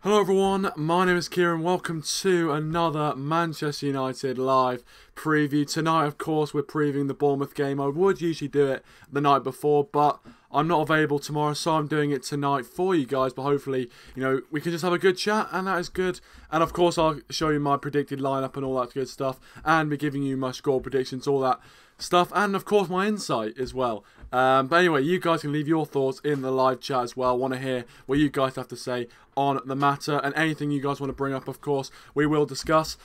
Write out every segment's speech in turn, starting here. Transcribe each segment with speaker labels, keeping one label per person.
Speaker 1: Hello everyone, my name is Kieran. Welcome to another Manchester United live preview. Tonight, of course, we're previewing the Bournemouth game. I would usually do it the night before, but I'm not available tomorrow, so I'm doing it tonight for you guys. But hopefully, we can just have a good chat, and that is good. And of course, I'll show you my predicted lineup and all that good stuff, and be giving you my score predictions, all that stuff, and of course my insight as well. But anyway, you guys can leave your thoughts in the live chat as well. I want to hear what you guys have to say on the matter, and anything you guys want to bring up, of course, we will discuss.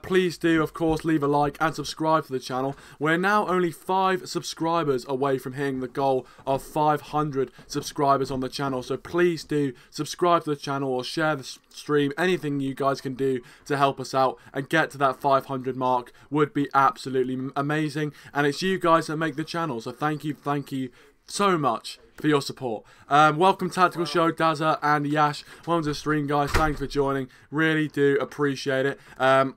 Speaker 1: Please do, of course, leave a like and subscribe to the channel. We're now only 5 subscribers away from hitting the goal of 500 subscribers on the channel, so please do subscribe to the channel or share the stream. Anything you guys can do to help us out and get to that 500 mark would be absolutely amazing, and it's you guys that make the channel, so thank you so much for your support. Welcome Tactical Show, Dazza and Yash. Welcome to the stream, guys. Thanks for joining. Really do appreciate it. And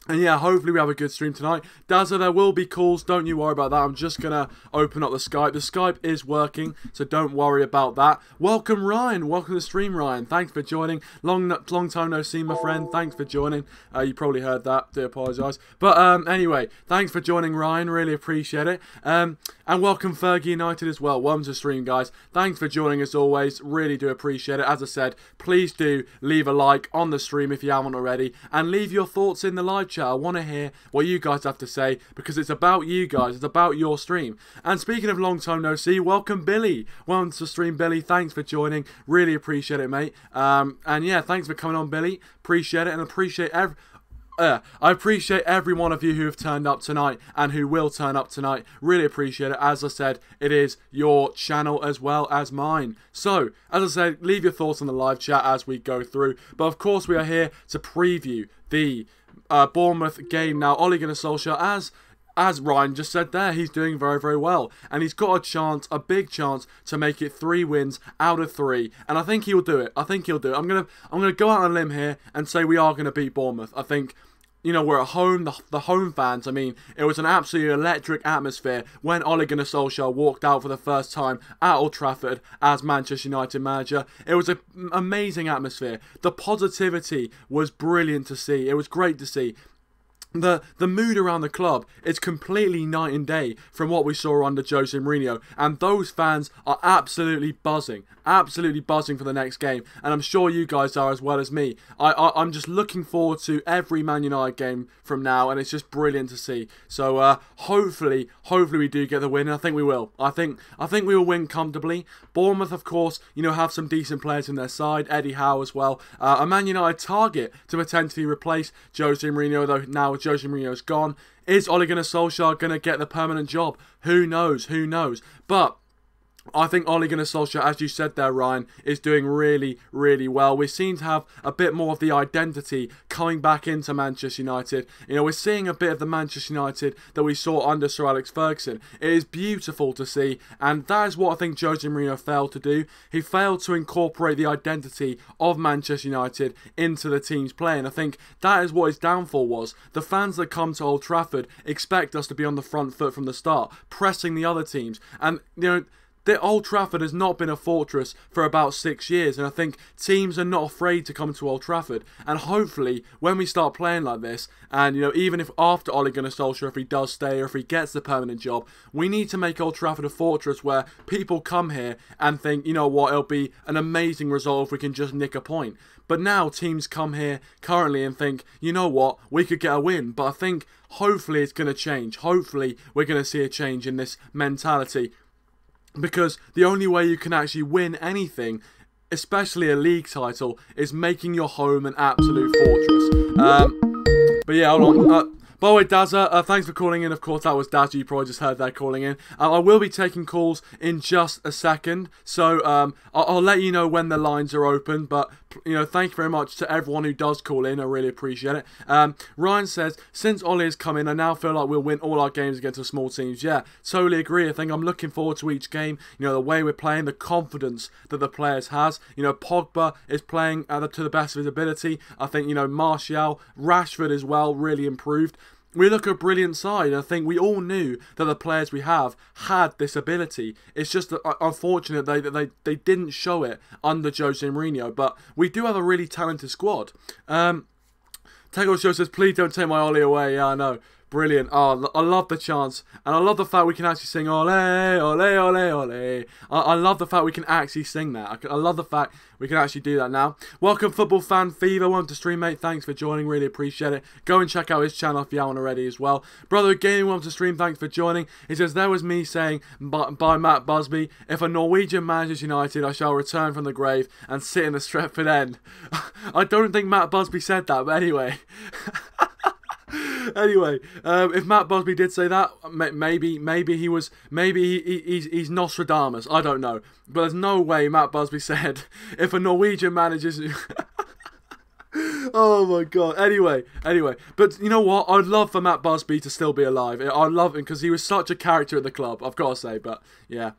Speaker 1: yeah, hopefully we have a good stream tonight. Dazza, there will be calls. Don't you worry about that. I'm just going to open up the Skype. The Skype is working, so don't worry about that. Welcome, Ryan. Welcome to the stream, Ryan. Thanks for joining. Long time no see, my friend. Thanks for joining. You probably heard that. Do apologise. But anyway, thanks for joining, Ryan. Really appreciate it. And welcome, Fergie United as well. Welcome to the stream, guys. Thanks for joining as always. Really do appreciate it. As I said, please do leave a like on the stream if you haven't already. And leave your thoughts in the live chat. I want to hear what you guys have to say, because it's about you guys. It's about your stream. And speaking of long time no see, welcome Billy. Welcome to the stream, Billy. Thanks for joining. Really appreciate it, mate. And yeah, thanks for coming on, Billy. Appreciate it, and I appreciate every one of you who have turned up tonight and who will turn up tonight. Really appreciate it. As I said, it is your channel as well as mine. So, as I said, leave your thoughts on the live chat as we go through. But of course, we are here to preview the Bournemouth game now. Ole Gunnar Solskjaer, as Ryan just said there, he's doing very, very well. And he's got a chance, a big chance, to make it 3 wins out of 3. And I think he'll do it. I'm gonna go out on a limb here and say we are gonna beat Bournemouth. I think, we're at home, the home fans, it was an absolutely electric atmosphere when Ole Gunnar Solskjaer walked out for the first time at Old Trafford as Manchester United manager. It was an amazing atmosphere. The positivity was brilliant to see. It was great to see. The mood around the club is completely night and day from what we saw under Jose Mourinho, and those fans are absolutely buzzing for the next game, and I'm sure you guys are as well as me. I'm just looking forward to every Man United game from now, and it's just brilliant to see. So hopefully we do get the win, and I think we will. I think we will win comfortably. Bournemouth, of course, have some decent players in their side. Eddie Howe as well. A Man United target to potentially replace Jose Mourinho, though now Jose Mourinho's gone. Is Ole Gunnar Solskjaer going to get the permanent job? Who knows? But I think Ole Gunnar Solskjaer, as you said there, Ryan, is doing really, really well. We seem to have a bit more of the identity coming back into Manchester United. We're seeing a bit of the Manchester United that we saw under Sir Alex Ferguson. It is beautiful to see, and that is what I think Jose Mourinho failed to do. He failed to incorporate the identity of Manchester United into the team's play, and I think that is what his downfall was. The fans that come to Old Trafford expect us to be on the front foot from the start, pressing the other teams, and the Old Trafford has not been a fortress for about 6 years, and I think teams are not afraid to come to Old Trafford. And hopefully, when we start playing like this, and even if after Ole Gunnar Solskjaer, if he does stay or if he gets the permanent job, we need to make Old Trafford a fortress where people come here and think, it'll be an amazing result if we can just nick a point. But now teams come here currently and think, we could get a win. But I think hopefully it's going to change. Hopefully we're going to see a change in this mentality. Because the only way you can actually win anything, especially a league title, is making your home an absolute fortress. But yeah, hold on. By the way, Dazza, thanks for calling in. Of course, that was Dazza. You probably just heard that calling in. I will be taking calls in just a second. So I'll let you know when the lines are open. But, thank you very much to everyone who does call in. I really appreciate it. Ryan says, since Ole has come in, I now feel like we'll win all our games against the small teams. Yeah, totally agree. I think I'm looking forward to each game. The way we're playing, the confidence that the players has. Pogba is playing to the best of his ability. I think, Martial, Rashford as well, really improved. we look a brilliant side. I think we all knew that the players we have had this ability. It's just that, unfortunate they didn't show it under Jose Mourinho. But we do have a really talented squad. Tego Show says, please don't take my Ole away. Yeah, I know. Brilliant. Oh, I love the chants. And I love the fact we can actually sing Ole, Ole, Ole, Ole. I love the fact we can actually sing that. I love the fact we can actually do that now. Welcome, Football Fan Fever. Welcome to stream, mate. Thanks for joining. Really appreciate it. Go and check out his channel if you haven't already as well. Brother Gaming, welcome to stream. Thanks for joining. He says, there was me saying by Matt Busby, if a Norwegian manages United, I shall return from the grave and sit in the Stretford end. I don't think Matt Busby said that, but anyway. Anyway, if Matt Busby did say that, maybe he's Nostradamus. I don't know, but there's no way Matt Busby said if a Norwegian manages. Oh my god. Anyway, but you know what? I'd love for Matt Busby to still be alive. I'd love him because he was such a character at the club. I've got to say, but yeah.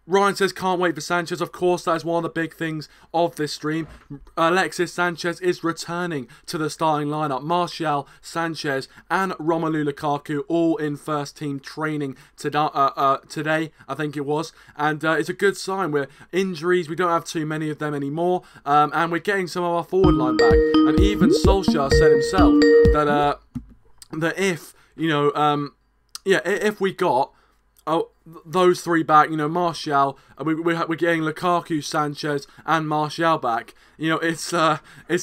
Speaker 1: Ryan says, can't wait for Sanchez. Of course, that is one of the big things of this stream. Alexis Sanchez is returning to the starting lineup. Martial, Sanchez, and Romelu Lukaku all in first team training today, I think it was. And it's a good sign. We're injuries, we don't have too many of them anymore. And we're getting some of our forward line back. And even Solskjaer said himself that if, you know, if we got those three back, you know, Martial, we're getting Lukaku, Sanchez, and Martial back. You know, it's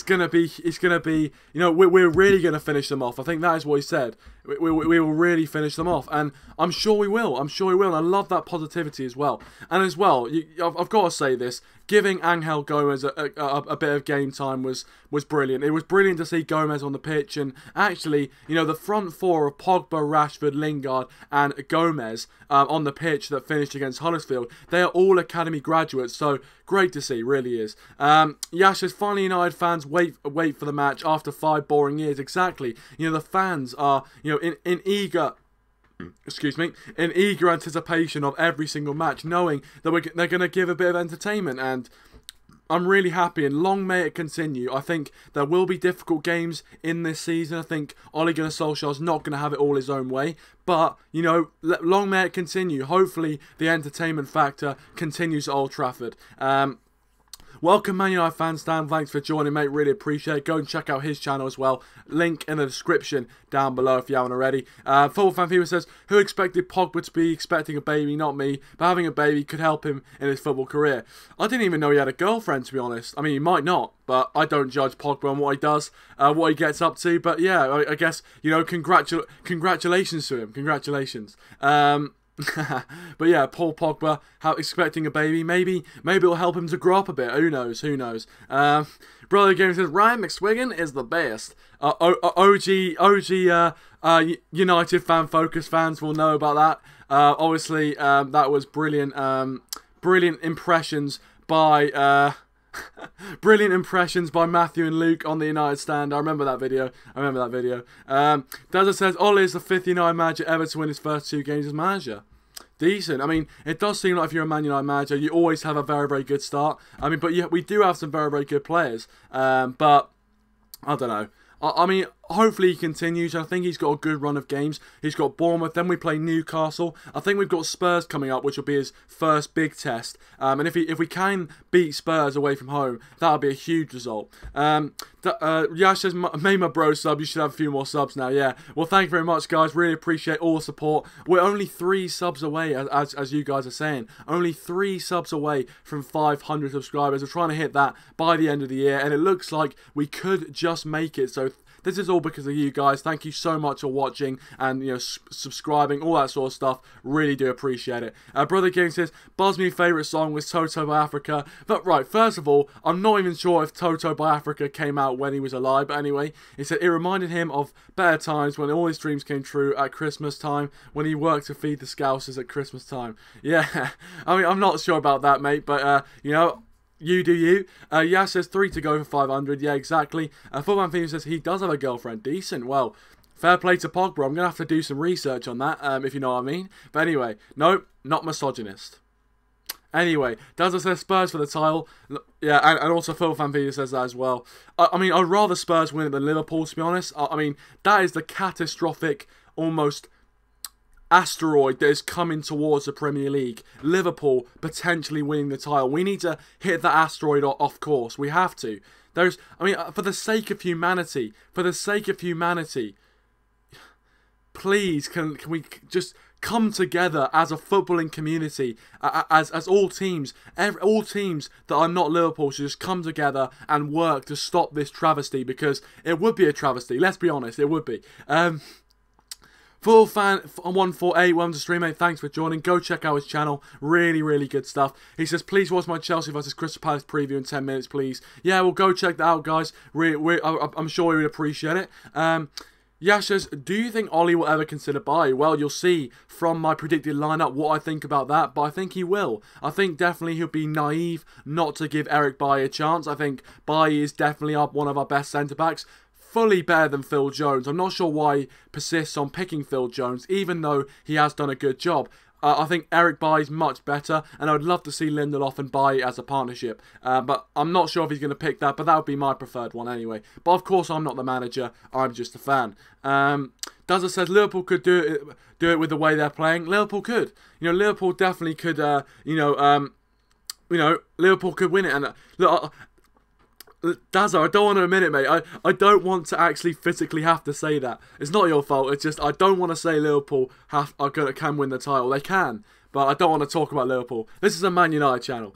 Speaker 1: gonna be, you know, we're really gonna finish them off. I think that is what he said. We will really finish them off, and I'm sure we will. And I love that positivity as well. And as well, I've got to say this: giving Angel Gomez a bit of game time was brilliant. It was brilliant to see Gomez on the pitch, and actually, you know, the front four of Pogba, Rashford, Lingard, and Gomez on the pitch that finished against Huddersfield. They are all academy graduates, so great to see, really is. Yash says, finally United fans wait for the match after 5 boring years. Exactly. You know, the fans are, you know, in eager anticipation of every single match, knowing that they're going to give a bit of entertainment, and I'm really happy, and long may it continue. I think there will be difficult games in this season. I think Ole Gunnar Solskjaer's not going to have it all his own way, but, you know, long may it continue. Hopefully the entertainment factor continues at Old Trafford. Welcome, Man United fans. Stan, thanks for joining, mate. Really appreciate it. Go and check out his channel as well. Link in the description down below if you haven't already. Football Fan Fever says, who expected Pogba to be expecting a baby? Not me. But having a baby could help him in his football career. I didn't even know he had a girlfriend, to be honest. I mean, he might not, but I don't judge Pogba on what he does, what he gets up to. But yeah, I guess, you know, congratulations to him. Congratulations. But yeah, Paul Pogba expecting a baby. Maybe it'll help him to grow up a bit. Who knows? Brother Game says Ryan McSwiggan is the best. OG United fan focus fans will know about that. Obviously, that was brilliant. Brilliant impressions by Matthew and Luke on the United stand. I remember that video. Dazza says, Ole is the 5th United manager ever to win his first 2 games as manager. Decent. I mean, it does seem like if you're a Man United manager, you always have a very, very good start. I mean, but yeah, we do have some very, very good players. But I don't know. I mean, hopefully he continues. I think he's got a good run of games. He's got Bournemouth, then we play Newcastle. I think we've got Spurs coming up, which will be his first big test. And if we can beat Spurs away from home, that'll be a huge result. Yash says, made my bro sub. You should have a few more subs now. Yeah. Well, thank you very much, guys. Really appreciate all the support. We're only 3 subs away, as you guys are saying. Only 3 subs away from 500 subscribers. We're trying to hit that by the end of the year, and it looks like we could just make it. So this is all because of you guys. Thank you so much for watching and, you know, subscribing, all that sort of stuff. Really do appreciate it. Brother King says, Buzz, favourite song was Toto by Africa. But right, first of all, I'm not even sure if Toto by Africa came out when he was alive. But anyway, he said it reminded him of better times when all his dreams came true at Christmas time, when he worked to feed the Scousers at Christmas time. Yeah, I mean, I'm not sure about that, mate. But, you know, you do you. Yeah says 3 to go for 500. Yeah, exactly. Footman Theme says he does have a girlfriend. Decent. Well, fair play to Pogba. I'm going to have to do some research on that, if you know what I mean. But anyway, no, not misogynist. Anyway, Dazza says Spurs for the title. Yeah, and also Phil Van Vliet says that as well. I mean, I'd rather Spurs win it than Liverpool, to be honest. I mean, that is the catastrophic, almost asteroid that is coming towards the Premier League. Liverpool potentially winning the title. We need to hit that asteroid off course. We have to. I mean, for the sake of humanity, please, can we just come together as a footballing community, as all teams that are not Liverpool should just come together and work to stop this travesty, because it would be a travesty. Let's be honest, it would be. Full fan 148, welcome to stream, mate. Thanks for joining. Go check out his channel. Really, really good stuff. He says, please watch my Chelsea versus Crystal Palace preview in 10 minutes, please. Yeah, well, go check that out, guys. I'm sure we would appreciate it. Yash says, do you think Ole will ever consider Bailly? Well, you'll see from my predicted lineup what I think about that, but I think he will. I think definitely he'll be naive not to give Eric Bailly a chance. I think Bailly is definitely one of our best centre-backs. Fully better than Phil Jones. I'm not sure why he persists on picking Phil Jones, even though he has done a good job. I think Eric Bailly's much better, and I would love to see Lindelof and Bailly as a partnership. But I'm not sure if he's going to pick that, but that would be my preferred one anyway. But of course, I'm not the manager. I'm just a fan. Dazza says Liverpool could do it with the way they're playing. Liverpool could. Liverpool definitely could. Liverpool could win it. And look. Dazza, I don't want to admit it, mate. I don't want to actually physically have to say that. It's not your fault. It's just I don't want to say Liverpool can win the title. They can, but I don't want to talk about Liverpool. This is a Man United channel.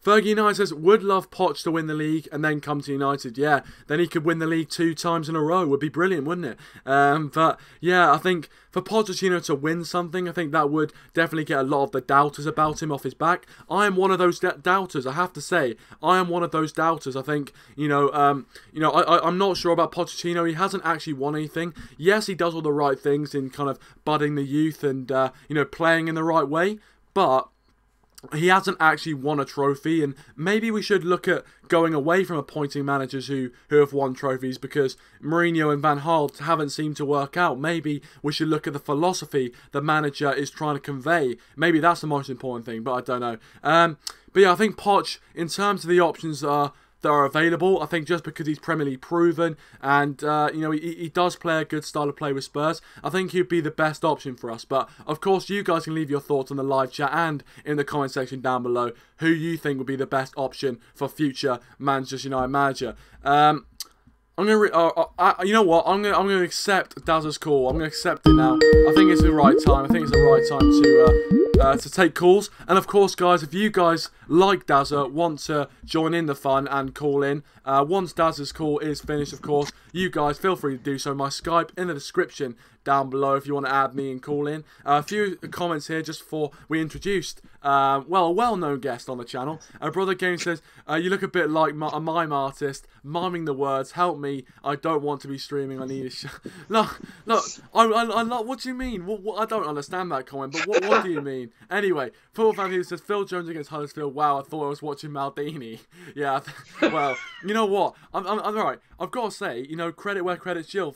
Speaker 1: Fergie United says, would love Poch to win the league and then come to United. Yeah, then he could win the league 2 times in a row. Would be brilliant, wouldn't it? But yeah, I think for Pochettino to win something, I think that would definitely get a lot of the doubters about him off his back. I am one of those doubters, I have to say. I am one of those doubters. I think, I'm not sure about Pochettino. He hasn't actually won anything. Yes, he does all the right things in kind of budding the youth and, playing in the right way. But he hasn't actually won a trophy, and maybe we should look at going away from appointing managers who have won trophies, because Mourinho and Van Gaal haven't seemed to work out. Maybe we should look at the philosophy the manager is trying to convey. Maybe that's the most important thing, but I don't know. But yeah, I think Poch, in terms of the options that are available, I think just because he's Premier League proven and he does play a good style of play with Spurs, I think he'd be the best option for us. But of course, you guys can leave your thoughts on the live chat and in the comment section down below who you think would be the best option for future Manchester United manager. I'm gonna you know what? I'm gonna accept Dazza's call. I'm gonna accept it now. I think it's the right time. I think it's the right time to take calls. And of course, guys, if you guys like Dazza, want to join in the fun and call in, once Dazza's call is finished, of course, you guys feel free to do so. My Skype in the description down below if you want to add me and call in. A few comments here just before we introduced, a well-known guest on the channel. Brother Game says, you look a bit like a mime artist, miming the words, help me, I don't want to be streaming, I need a show. Look, what do you mean? I don't understand that comment, but what do you mean? Anyway, Phil Van Vliet says, Phil Jones against Huddersfield, wow, I thought I was watching Maldini. Yeah, well, you know what, I'm alright. I've got to say, credit where credit's due.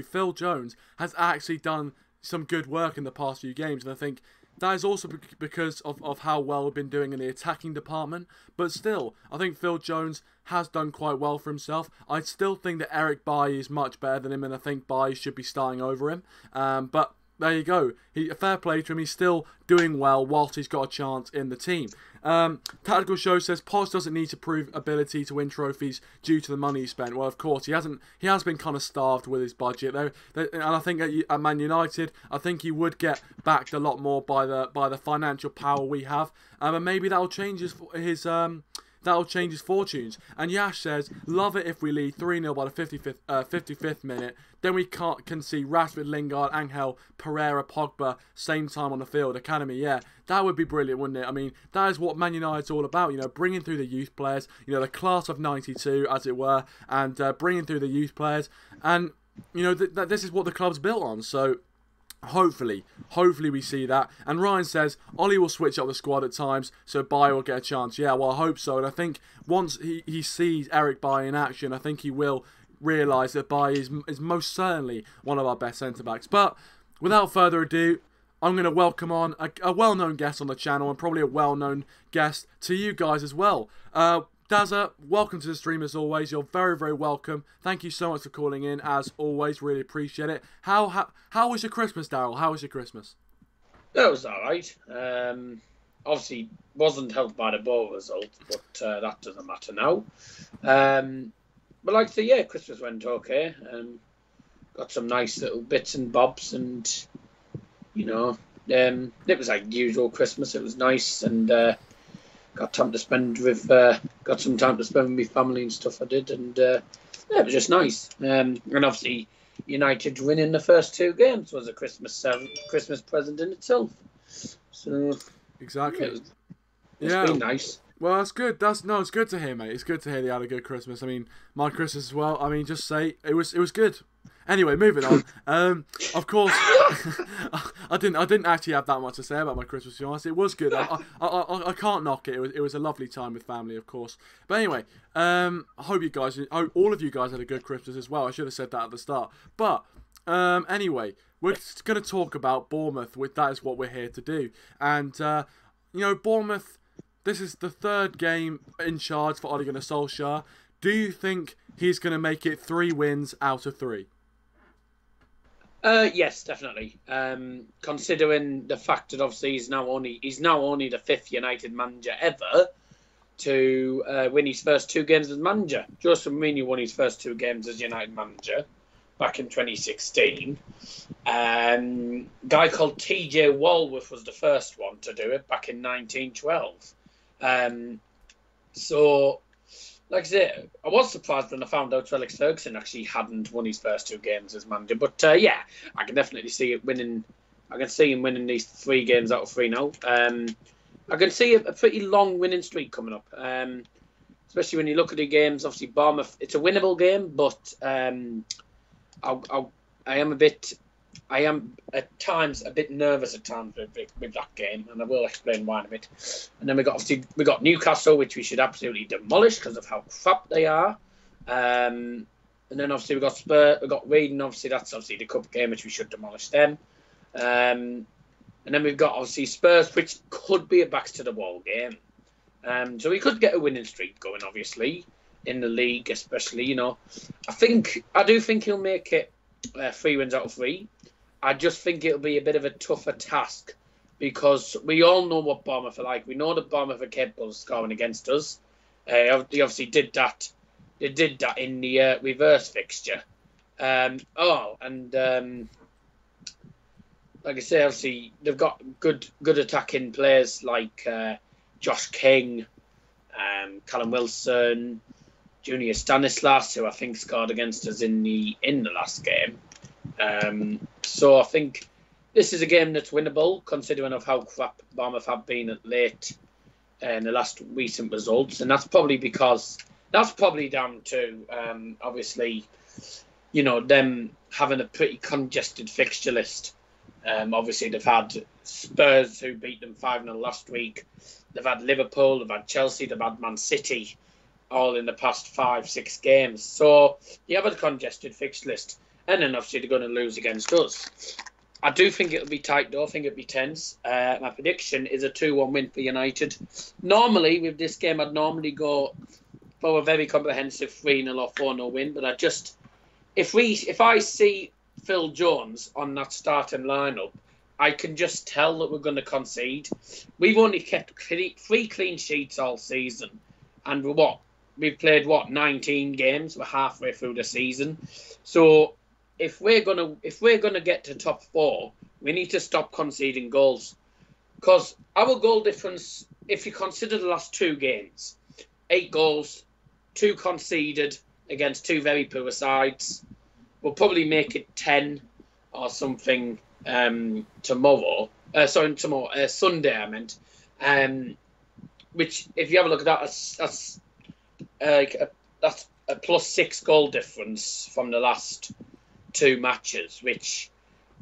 Speaker 1: Phil Jones has actually done some good work in the past few games, and I think that is also because of how well we've been doing in the attacking department. But still, I think Phil Jones has done quite well for himself. I still think that Eric Bailly is much better than him, and I think Bailly should be starting over him. But there you go. Fair play to him. He's still doing well whilst he's got a chance in the team. Tactical Show says Poch doesn't need to prove ability to win trophies due to the money he spent. Well, of course, he hasn't. He has been kind of starved with his budget, and I think at Man United, I think he would get backed a lot more by the financial power we have, and maybe that'll change that'll change his fortunes. And Yash says, love it if we lead 3-0 by the 55th minute. Then we can see Rashford, Lingard, Angel, Pereira, Pogba, same time on the field. Academy, yeah. That would be brilliant, wouldn't it? I mean, that is what Man United's all about, bringing through the youth players, the class of 92, as it were, and bringing through the youth players. And, this is what the club's built on, so hopefully we see that. And Ryan says Ole will switch up the squad at times, so Bailly will get a chance. Yeah, well, I hope so. And I think once he sees Eric Bailly in action, I think he will realise that Bailly is most certainly one of our best centre backs. But without further ado, I'm going to welcome on a well-known guest on the channel and probably a well-known guest to you guys as well. Dazza, welcome to the stream as always. You're very, very welcome. Thank you so much for calling in as always. Really appreciate it. How was your Christmas, Daryl? How was your Christmas?
Speaker 2: That was all right. Obviously, wasn't helped by the ball result, but that doesn't matter now. But like I say, yeah, Christmas went okay. Got some nice little bits and bobs, and you know, it was like usual Christmas. It was nice, and got some time to spend with my family and stuff. I did, and yeah, it was just nice. And obviously, United winning the first 2 games was a Christmas present in itself. So
Speaker 1: exactly,
Speaker 2: it's been nice.
Speaker 1: Well, that's good. It's good to hear, mate. It's good to hear you had a good Christmas. I mean, my Christmas as well. I mean, just say it was good. Anyway, moving on. Of course, I didn't actually have that much to say about my Christmas. To be honest, it was good. I can't knock it. It was a lovely time with family, of course. But anyway, I hope all of you guys had a good Christmas as well. I should have said that at the start. But anyway, we're going to talk about Bournemouth. That is what we're here to do. And Bournemouth. This is the 3rd game in charge for Ole Gunnar Solskjaer. Do you think he's going to make it 3 wins out of 3?
Speaker 2: Yes, definitely. Considering the fact that obviously he's now only the 5th United manager ever to win his first 2 games as manager. Jose Mourinho won his first 2 games as United manager back in 2016. Guy called T.J. Walworth was the first one to do it back in 1912. So, like I said, I was surprised when I found out Alex Ferguson actually hadn't won his first 2 games as manager. But yeah, I can definitely see it winning. I can see him winning these 3 games out of 3 now. I can see a pretty long winning streak coming up. Especially when you look at the games. Obviously, Bournemouth, it's a winnable game, but I am at times a bit nervous at times with that game, and I will explain why in a bit. And then we got Newcastle, which we should absolutely demolish because of how crap they are. And then obviously we got Spurs, we got Reading. Obviously that's obviously the cup game, which we should demolish them. And then we've got obviously Spurs, which could be a backs to the wall game. So we could get a winning streak going, obviously in the league, especially. I do think he'll make it 3 wins out of 3. I just think it'll be a bit of a tougher task because we all know what Bournemouth are like. We know that Bournemouth are capable of scoring against us. They obviously did that. They did that in the reverse fixture. Like I say, obviously they've got good attacking players like Josh King, Callum Wilson, Junior Stanislas, who I think scored against us in the last game. So I think this is a game that's winnable, considering of how crap Bournemouth have been at late in the last recent results, and that's probably down to obviously, them having a pretty congested fixture list. Obviously they've had Spurs who beat them 5-0 last week. They've had Liverpool, they've had Chelsea, they've had Man City, all in the past 5-6 games. So you have a congested fixture list. And then obviously they're going to lose against us. I do think it'll be tight though. I think it'll be tense. My prediction is a 2-1 win for United. Normally, with this game, I'd normally go for a very comprehensive 3-0 or 4-0 win. But if I see Phil Jones on that starting lineup, I can just tell that we're going to concede. We've only kept 3 clean sheets all season. And we've played 19 games. We're halfway through the season. So if we're gonna get to top 4, we need to stop conceding goals, because our goal difference, if you consider the last 2 games, 8 goals, 2 conceded against 2 very poor sides, we'll probably make it 10 or something tomorrow. Sunday I meant. Which, if you have a look at that, that's a +6 goal difference from the last 2 matches, which,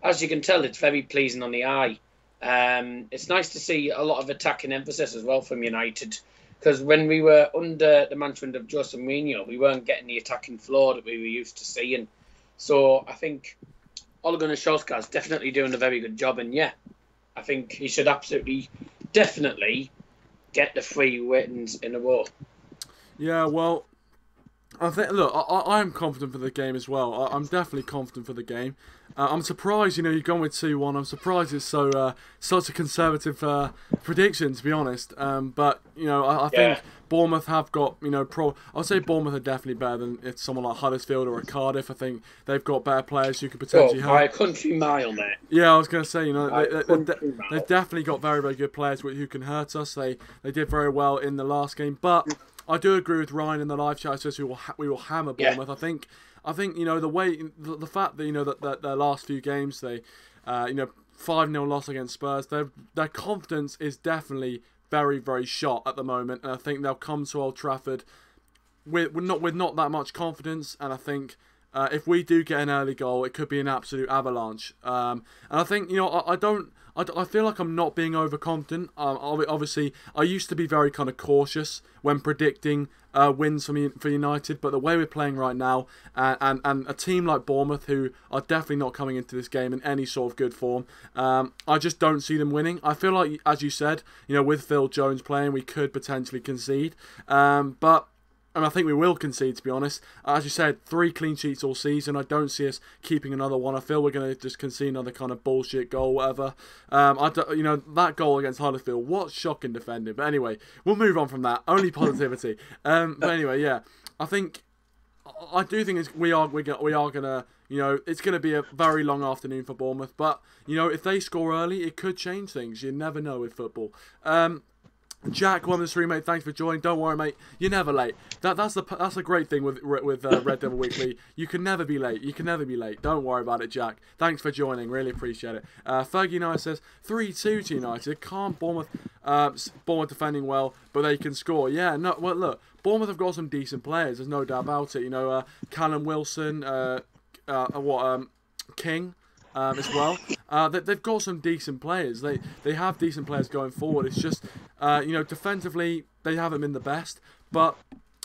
Speaker 2: as you can tell, it's very pleasing on the eye. It's nice to see a lot of attacking emphasis as well from United, because when we were under the management of Jose Mourinho, we weren't getting the attacking flow that we were used to seeing. So I think Ole Gunnar Solskjaer is definitely doing a very good job, and yeah, I think he should absolutely, definitely get the 3 wins in a row.
Speaker 1: Yeah, well, I think. Look, I am confident for the game as well. I'm definitely confident for the game. I'm surprised, you've gone with 2-1. I'm surprised it's such a conservative prediction, to be honest. But I think Bournemouth have got I'll say Bournemouth are definitely better than if someone like Huddersfield or a Cardiff. I think they've got better players who could potentially help.
Speaker 2: By a country mile, mate.
Speaker 1: Yeah, I was going to say, they've definitely got very, very good players who can hurt us. They did very well in the last game, but I do agree with Ryan in the live chat. Says we will hammer Bournemouth. Yeah. I think the fact that that their last few games they 5-0 loss against Spurs, their confidence is definitely very, very shot at the moment, and I think they'll come to Old Trafford with not that much confidence, and I think if we do get an early goal, it could be an absolute avalanche. And I think I feel like I'm not being overconfident. Obviously, I used to be very kind of cautious when predicting wins for United, but the way we're playing right now, and a team like Bournemouth, who are definitely not coming into this game in any sort of good form, I just don't see them winning. I feel like, as you said, with Phil Jones playing, we could potentially concede, and I think we will concede, to be honest. As you said, 3 clean sheets all season. I don't see us keeping another one. I feel we're going to just concede another kind of bullshit goal, whatever. That goal against Huddersfield, what shocking defending. But anyway, we'll move on from that. Only positivity. But anyway, yeah, I do think we are going to, it's going to be a very long afternoon for Bournemouth. But if they score early, it could change things. You never know with football. Jack, one of the stream, mate. Thanks for joining. Don't worry, mate. You're never late. That's a great thing with Red Devil Weekly. You can never be late. You can never be late. Don't worry about it, Jack. Thanks for joining. Really appreciate it. Fergie United says 3-2 to United. Calm Bournemouth. Bournemouth defending well, but they can score. Yeah. No. Well, look. Bournemouth have got some decent players. There's no doubt about it. Callum Wilson. King. As well, they've got some decent players. They have decent players going forward. It's just, defensively they haven't been the best. But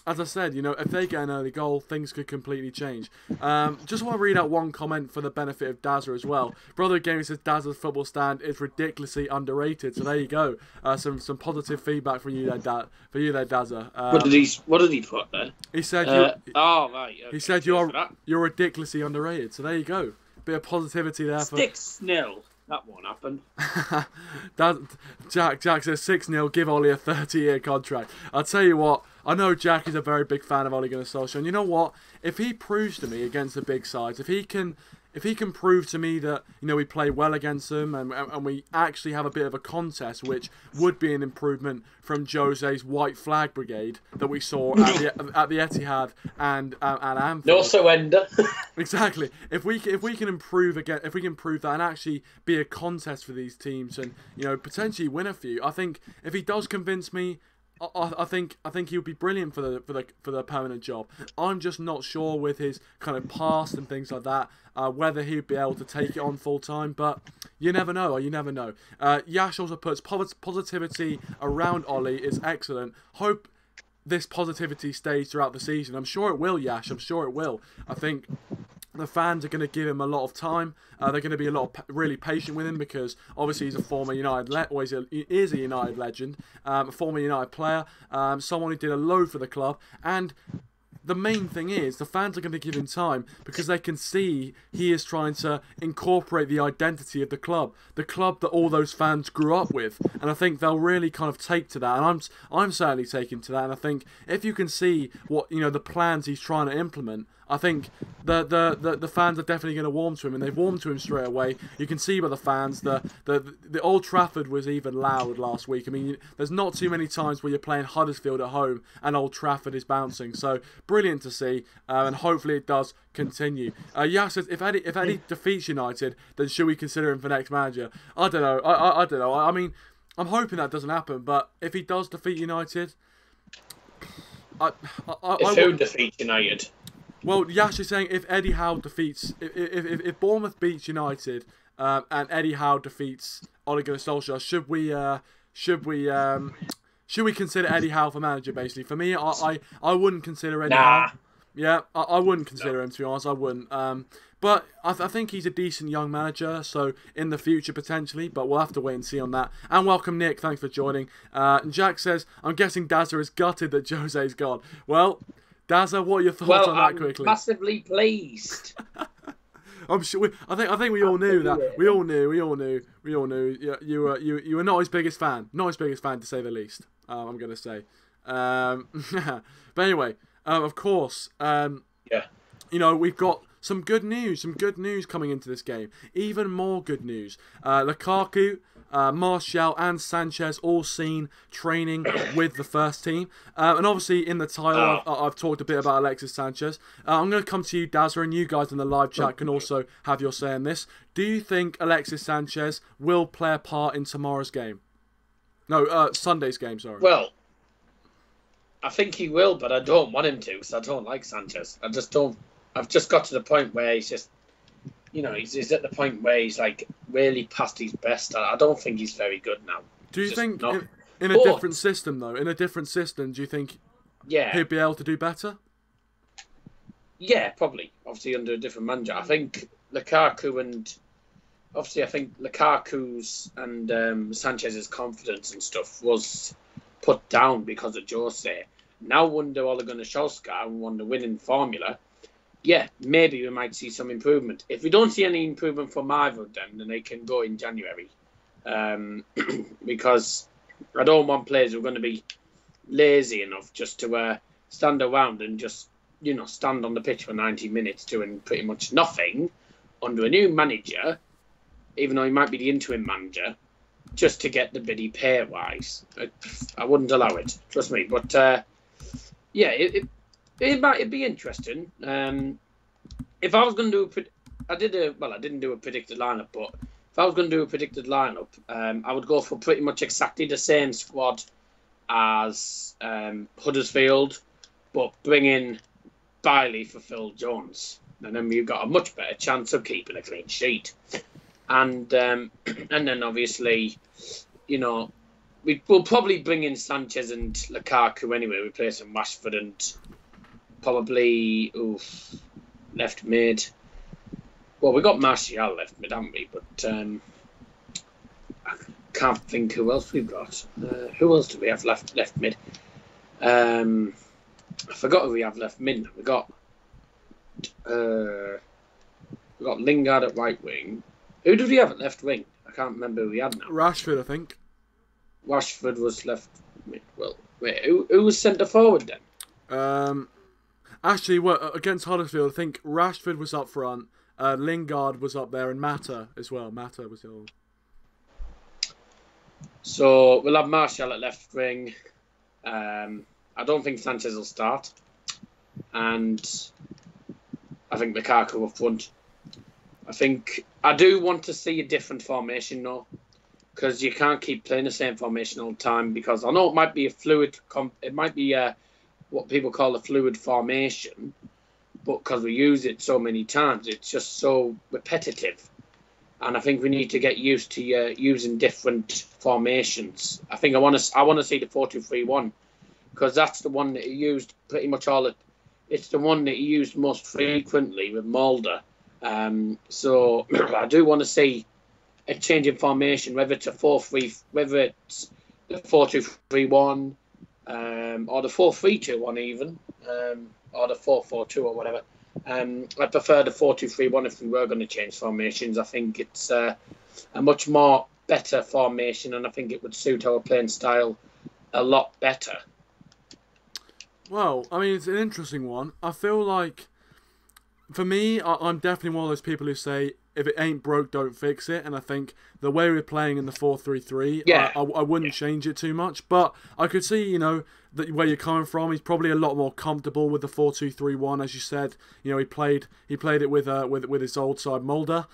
Speaker 1: as I said, if they get an early goal, things could completely change. Just want to read out one comment for the benefit of Dazza as well. Brother Gaming says Dazza's football stand is ridiculously underrated. So there you go. Some positive feedback from you there, Dazza.
Speaker 2: What did he put there?
Speaker 1: He said
Speaker 2: right. Okay.
Speaker 1: He said you're ridiculously underrated. So there you go. Bit of positivity there.
Speaker 2: 6-0. That won't happen.
Speaker 1: Jack says 6-0. Give Ole a 30-year contract. I'll tell you what. I know Jack is a very big fan of Ole Gunnar Solskjaer. And you know what? If he proves to me against the big sides, if he can prove to me that we play well against them and we actually have a bit of a contest, which would be an improvement from Jose's white flag brigade that we saw at the Etihad and Anfield.
Speaker 2: No surrender.
Speaker 1: Exactly. If we can improve again, if we can prove that and actually be a contest for these teams and potentially win a few, I think if he does convince me, I think he would be brilliant for the permanent job. I'm just not sure with his kind of past and things like that whether he'd be able to take it on full time. But you never know. Yash also puts positivity around Ole is excellent. Hope this positivity stays throughout the season. I'm sure it will, Yash. I'm sure it will. I think the fans are going to give him a lot of time. They're going to be really patient with him because obviously he's a former United he is a United legend, a former United player, someone who did a load for the club. And the main thing is the fans are going to give him time because they can see he is trying to incorporate the identity of the club that all those fans grew up with. And I think they'll really kind of take to that. And I'm certainly taking to that. And I think if you can see what the plans he's trying to implement, I think the fans are definitely going to warm to him, and they've warmed to him straight away. You can see by the fans, the Old Trafford was even loud last week. I mean, there's not too many times where you're playing Huddersfield at home and Old Trafford is bouncing. So brilliant to see, and hopefully it does continue. Yas says if Eddie defeats United, then should we consider him for next manager? I don't know. I don't know. I mean, I'm hoping that doesn't happen, but if he does defeat United,
Speaker 2: who defeats United?
Speaker 1: Well, Yash is saying if Eddie Howe defeats, if Bournemouth beats United, and Eddie Howe defeats Ole Gunnar Solskjaer, should we consider Eddie Howe for manager? Basically, for me, I wouldn't consider Eddie Howe. Yeah, I wouldn't consider him, to be honest. I wouldn't. But I think he's a decent young manager, so in the future potentially, but we'll have to wait and see on that. And welcome, Nick. Thanks for joining. Jack says, I'm guessing Dazza is gutted that Jose's gone. Well, Dazza, what are your thoughts on that quickly?
Speaker 2: Massively pleased.
Speaker 1: I'm sure. I think we all knew that. We all knew. You were not his biggest fan. Not his biggest fan, to say the least. I'm gonna say. But anyway, of course. You know, we've got some good news. Some good news coming into this game. Even more good news. Lukaku, Martial and Sanchez all seen training with the first team. And obviously in the title, I've talked a bit about Alexis Sanchez. I'm going to come to you, Dazza, and you guys in the live chat can also have your say on this. Do you think Alexis Sanchez will play a part in tomorrow's game? No, Sunday's game, sorry.
Speaker 2: Well, I think he will, but I don't want him to because I don't like Sanchez. I just don't. I've just got to the point where he's just... You know, he's at the point where he's like really past his best. I don't think he's very good now.
Speaker 1: Do you think in a different system though? In a different system, do you think he'd be able to do better?
Speaker 2: Yeah, probably. Obviously under a different manager. I think Lukaku's and Sanchez's confidence and stuff was put down because of Jose. Now under Ole Gunnar Solskjaer and under winning formula. Yeah, maybe we might see some improvement. If we don't see any improvement from either of them, then they can go in January. Because I don't want players who are going to be lazy enough just to stand around and just, you know, stand on the pitch for 90 minutes doing pretty much nothing under a new manager, even though he might be the interim manager, just to get the biddy pay-wise. I wouldn't allow it, trust me. But, yeah, it'd be interesting. If I was going to do I didn't do a predicted lineup, but if I was going to do a predicted lineup, I would go for pretty much exactly the same squad as Huddersfield, but bring in Bailey for Phil Jones, and then you've got a much better chance of keeping a clean sheet. And then obviously, you know, we'll probably bring in Sanchez and Lukaku anyway, replacing Rashford and. Probably left mid. Well, we got Martial left mid, haven't we? But I can't think who else we've got. Who else do we have left mid? I forgot who we have left mid. We got Lingard at right wing. Who did we have at left wing? I can't remember who we had now.
Speaker 1: Rashford, I think.
Speaker 2: Rashford was left mid. Well, wait, who was centre forward then?
Speaker 1: Actually, against Huddersfield, I think Rashford was up front, Lingard was up there, and Mata as well. Mata was ill.
Speaker 2: So we'll have Martial at left wing. I don't think Sanchez will start, and I think Lukaku up front. I do want to see a different formation though, because you can't keep playing the same formation all the time. Because I know it might be a fluid. It might be what people call a fluid formation, but because we use it so many times, it's just so repetitive. And I think we need to get used to using different formations. I think I want to see the 4-2-3-1 because that's the one that he used pretty much all. It's the one that he used most frequently with Mulder. So I do want to see a change in formation, whether it's a 4-3, whether it's the 4-2-3-1. Or the 4-3-2-1 even, or the 4-4-2 or whatever. I prefer the 4-2-3-1 if we were going to change formations. I think it's a much more better formation, and I think it would suit our playing style a lot better.
Speaker 1: Well, I mean, it's an interesting one. I feel like, for me, I'm definitely one of those people who say, if it ain't broke, don't fix it. And I think the way we're playing in the 4-3-3, I wouldn't change it too much. But I could see, you know, that where you're coming from. He's probably a lot more comfortable with the 4-2-3-1, as you said. You know, he played it with his old side Mulder.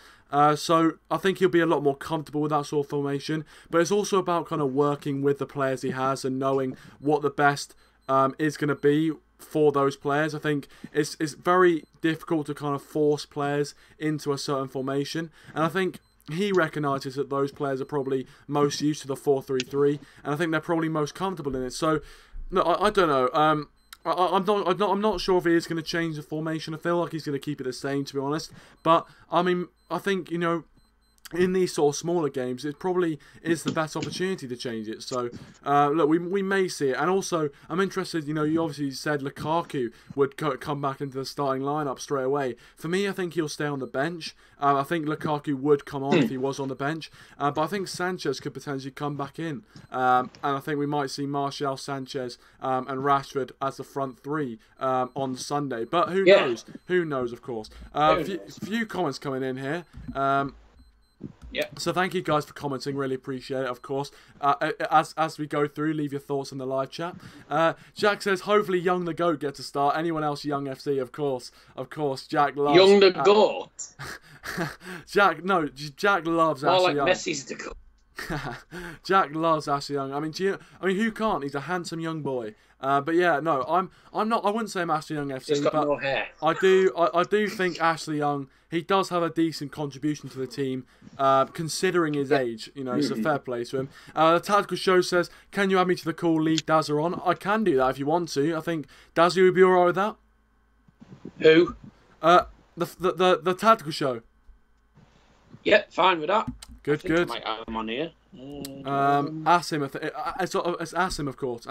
Speaker 1: So I think he'll be a lot more comfortable with that sort of formation. But it's also about kind of working with the players he has and knowing what the best is going to be for those players. I think it's very difficult to kind of force players into a certain formation, and I think he recognises that those players are probably most used to the 4-3-3, and I think they're probably most comfortable in it. So, no, I don't know. I'm not sure if he is going to change the formation. I feel like he's going to keep it the same, to be honest. But I mean, I think, you know, in these sort of smaller games, it probably is the best opportunity to change it. So, look, we may see it. And also, I'm interested, you know, you obviously said Lukaku would come back into the starting lineup straight away. For me, I think he'll stay on the bench. I think Lukaku would come on if he was on the bench. But I think Sanchez could potentially come back in. And I think we might see Martial, Sanchez and Rashford as the front three on Sunday. But who knows? Who knows, of course. Few comments coming in here.
Speaker 2: Yeah.
Speaker 1: So thank you guys for commenting. Really appreciate it, of course. As we go through, leave your thoughts in the live chat. Jack says, hopefully Young the GOAT gets a start. Anyone else Young FC, of course. Of course, Jack loves...
Speaker 2: Young the GOAT?
Speaker 1: Jack loves
Speaker 2: More
Speaker 1: Ashley
Speaker 2: like
Speaker 1: Young.
Speaker 2: Messi's the GOAT.
Speaker 1: Jack loves Ashley Young. I mean, who can't? He's a handsome young boy. But yeah, no, I'm not. I wouldn't say I'm Ashley Young FC.
Speaker 2: He's got
Speaker 1: but
Speaker 2: no hair.
Speaker 1: I do think Ashley Young, he does have a decent contribution to the team, considering his age. You know, so fair play to him. The Tactical Show says, "Can you add me to the call? Leave Dazza on." I can do that if you want to. I think Dazza would be alright with that.
Speaker 2: Who?
Speaker 1: The Tactical Show.
Speaker 2: Yeah, fine with that.
Speaker 1: Good.
Speaker 2: I might have him on here.
Speaker 1: Asim, it's Asim, of course.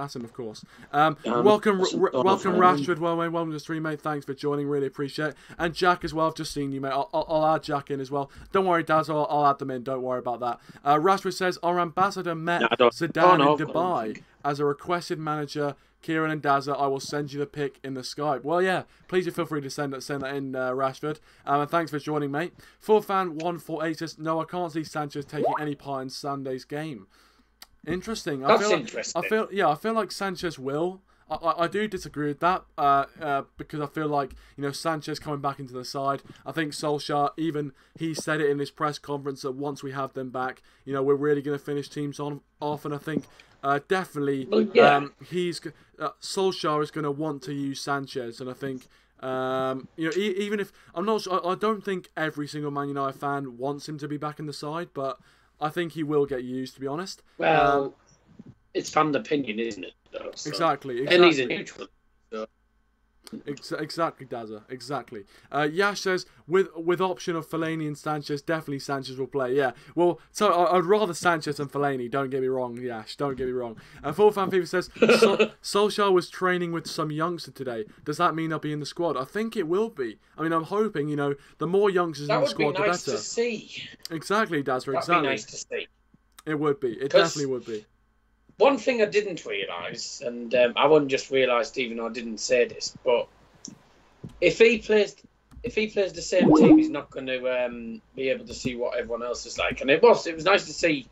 Speaker 1: Welcome, Rashford. Welcome to the stream, mate. Thanks for joining. Really appreciate it. And Jack as well. I've just seen you, mate. I'll add Jack in as well. Don't worry, Daz. I'll add them in. Don't worry about that. Rashford says our ambassador met Zidane in Dubai as a requested manager. Kieran and Dazza, I will send you the pic in the Skype. Well, yeah, please feel free to send that in, Rashford. And thanks for joining, mate. Fullfan148 says, no, I can't see Sanchez taking any part in Sunday's game. Interesting.
Speaker 2: That's interesting.
Speaker 1: I feel like Sanchez will. I do disagree with that because I feel like, you know, Sanchez coming back into the side. I think Solskjaer, even he said it in his press conference that once we have them back, you know, we're really going to finish teams off. And I think definitely Solskjaer is going to want to use Sanchez. And I think, you know, even if I'm not sure, I don't think every single Man United fan wants him to be back in the side, but I think he will get used, to be honest.
Speaker 2: Well, it's fan opinion, isn't it? Though, so.
Speaker 1: Exactly.
Speaker 2: And he's a neutral. So.
Speaker 1: Exactly, Dazza. Exactly. Yash says, with option of Fellaini and Sanchez, definitely Sanchez will play. Yeah. Well, so I'd rather Sanchez than Fellaini. Don't get me wrong, Yash. Don't get me wrong. Full Fan FIFA says, Solskjaer was training with some youngster today. Does that mean I'll be in the squad? I think it will be. I mean, I'm hoping, you know, the more youngsters in the squad, the better.
Speaker 2: That would be nice to see.
Speaker 1: Exactly, Dazza. Exactly.
Speaker 2: That'd be nice to see.
Speaker 1: It would be. It definitely would be.
Speaker 2: One thing I didn't realise, and I wouldn't just realised even though I didn't say this, but if he plays the same team, he's not going to be able to see what everyone else is like. And it was nice to see,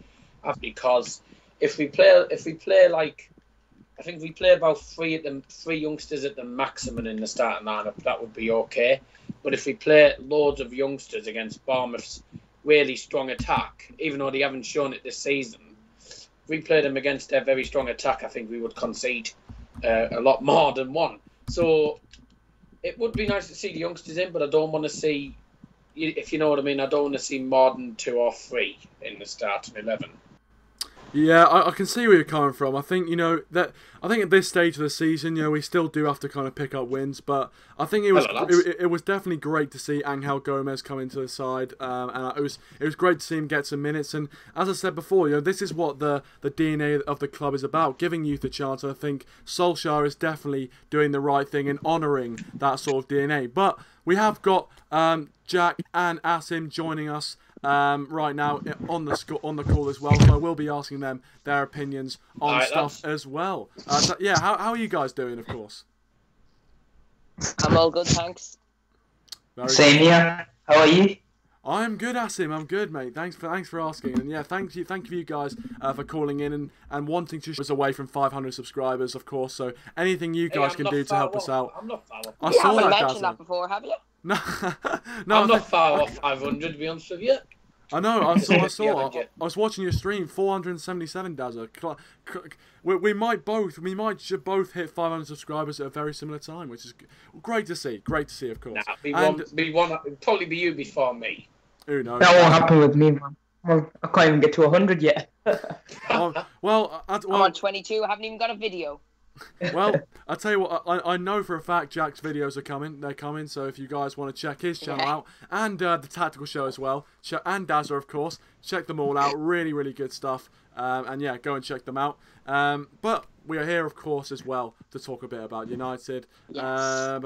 Speaker 2: because if we play like, I think we play about three youngsters at the maximum in the starting lineup, that would be okay. But if we play loads of youngsters against Bournemouth's really strong attack, even though they haven't shown it this season, if we played them against their very strong attack, I think we would concede a lot more than one. So it would be nice to see the youngsters in, but I don't want to see, if you know what I mean, I don't want to see more than 2 or 3 in the starting 11.
Speaker 1: Yeah, I can see where you're coming from. I think, you know, I think at this stage of the season, you know, we still do have to kind of pick up wins, but I think it was definitely great to see Angel Gomez come into the side, and it was great to see him get some minutes. And as I said before, you know, this is what the DNA of the club is about, giving youth a chance. And I think Solskjaer is definitely doing the right thing and honouring that sort of DNA. But we have got Jack and Asim joining us right now on the call as well, so I will be asking them their opinions on stuff as well. So, yeah, how are you guys doing? Of course,
Speaker 3: I'm all good, thanks.
Speaker 4: Same here. How are you?
Speaker 1: I'm good, Asim. I'm good, mate. Thanks for asking, and yeah, thank you guys for calling in and wanting to show us away from 500 subscribers, of course. So anything you guys can do to help us out.
Speaker 2: I'm not far off.
Speaker 1: I saw that,
Speaker 3: mentioned that before, have you?
Speaker 1: No,
Speaker 2: I'm not far off 500, to be honest with you.
Speaker 1: I know. I saw. I was watching your stream. 477, Dazza. We might both hit 500 subscribers at a very similar time, which is great to see. Great to see, of course.
Speaker 2: It'd probably be you before me.
Speaker 1: Who knows?
Speaker 4: That won't happen with me, man. Well, I can't even get to 100 yet.
Speaker 1: Well,
Speaker 3: I'm on 22. I haven't even got a video.
Speaker 1: Well, I'll tell you what, I know for a fact Jack's videos are coming. They're coming, so if you guys want to check his channel out, and the Tactical Show as well, and Dazza, of course, check them all out. Really, really good stuff. And yeah, go and check them out. But we are here, of course, as well, to talk a bit about United.
Speaker 3: Yes.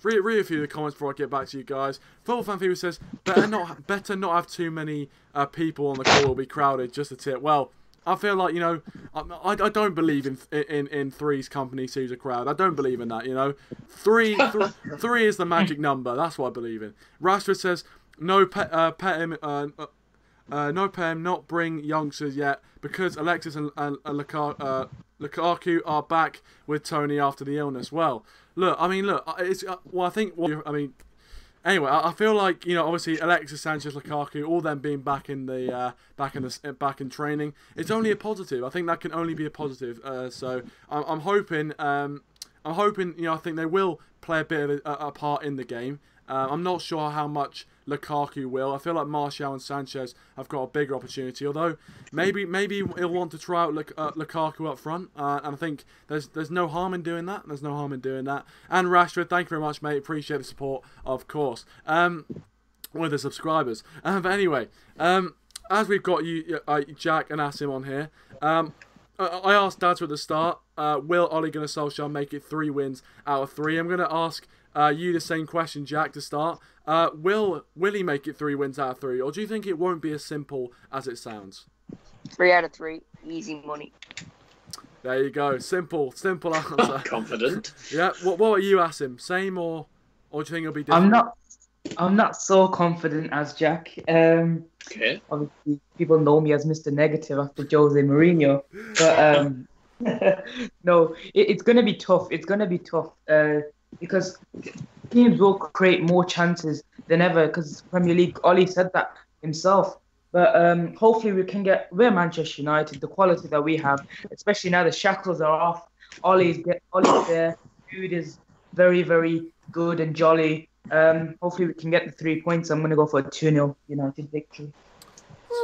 Speaker 1: Read a few of the comments before I get back to you guys. Football Fan Fever says, better not have too many people on the call. Will be crowded, just a tip. Well, I feel like, I don't believe in three's company, two's a crowd. I don't believe in that, Three is the magic number. That's what I believe in. Rashford says, no pet him, not bring youngsters yet, because Alexis and Lukaku are back with Tony after the illness. Well, anyway, I feel like, obviously Alexis, Sanchez, Lukaku, all them being back in training, it's only a positive. I think that can only be a positive. So I'm hoping, I think they will play a bit of a part in the game. I'm not sure how much Lukaku will. I feel like Martial and Sanchez have got a bigger opportunity. Although maybe he'll want to try out Lukaku up front, and I think there's no harm in doing that. And Rashford, thank you very much, mate. Appreciate the support, of course. With the subscribers. But anyway, as we've got you, Jack and Asim on here, I asked Dad at the start, will Ole Gunnar Solskjaer make it 3 wins out of 3? I'm going to ask you the same question, Jack, to start. Will he make it 3 wins out of 3, or do you think it won't be as simple as it sounds?
Speaker 3: 3 out of 3, easy money.
Speaker 1: There you go, simple answer.
Speaker 2: Confident.
Speaker 1: Yeah. What about you, Asim? Same or do you think it'll be different?
Speaker 4: I'm not so confident as Jack.
Speaker 2: Okay.
Speaker 4: Obviously, people know me as Mr. Negative after Jose Mourinho, but no, it's gonna be tough. It's gonna be tough. Because teams will create more chances than ever, because Premier League, Ollie said that himself. But hopefully we're Manchester United, the quality that we have, especially now the shackles are off. Ollie's there, food is very, very good and jolly. Hopefully we can get the 3 points. I'm going to go for a 2-0 United victory.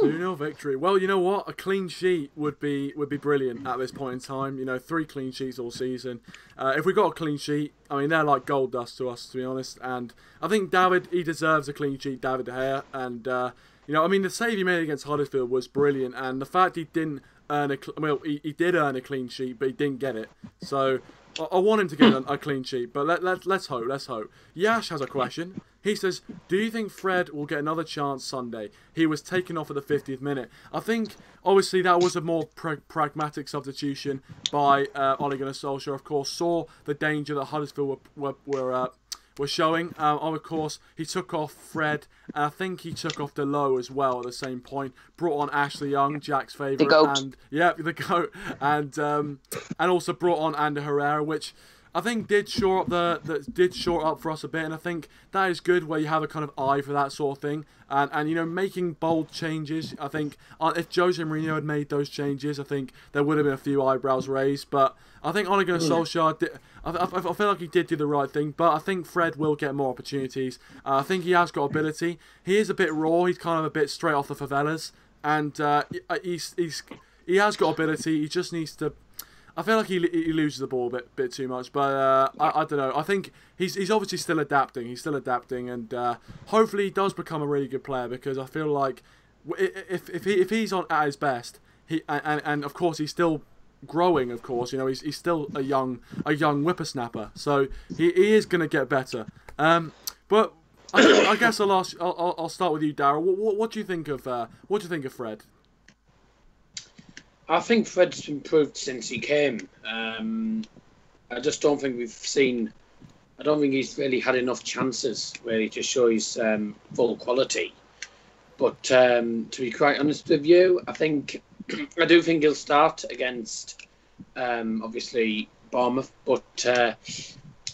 Speaker 1: 2-0 victory. Well, you know what? A clean sheet would be brilliant at this point in time. 3 clean sheets all season. If we got a clean sheet, they're like gold dust to us, to be honest. And I think David, he deserves a clean sheet, David De Gea. And, the save he made against Huddersfield was brilliant. And the fact he didn't earn he did earn a clean sheet, but he didn't get it. So I want him to get a clean sheet, but let's hope. Yash has a question. He says, do you think Fred will get another chance Sunday? He was taken off at the 50th minute. I think, obviously, that was a more pragmatic substitution by Ole Gunnar Solskjaer. Of course, saw the danger that Huddersfield were showing. Of course, he took off Fred, and I think he took off Delo as well at the same point. Brought on Ashley Young, Jack's favourite.
Speaker 3: The GOAT.
Speaker 1: And, yeah, the GOAT. And also brought on Ander Herrera, which I think did shore up for us a bit, and I think that is good where you have a kind of eye for that sort of thing, and making bold changes. I think if Jose Mourinho had made those changes, I think there would have been a few eyebrows raised. But I think Ole Gunnar Solskjaer I feel like he did do the right thing, but I think Fred will get more opportunities. I think he has got ability. He is a bit raw. He's kind of a bit straight off the favelas, and he has got ability. He just needs to. I feel like he loses the ball a bit too much, but I don't know. I think he's obviously still adapting. He's still adapting, and hopefully he does become a really good player, because I feel like if he's on at his best, and of course he's still growing. Of course, he's still a young whippersnapper, so he is going to get better. But I guess I'll start with you, Darryl. What do you think of Fred?
Speaker 2: I think Fred's improved since he came. I just don't think I don't think he's really had enough chances really to show his full quality. But to be quite honest with you, I do think he'll start against obviously Bournemouth, but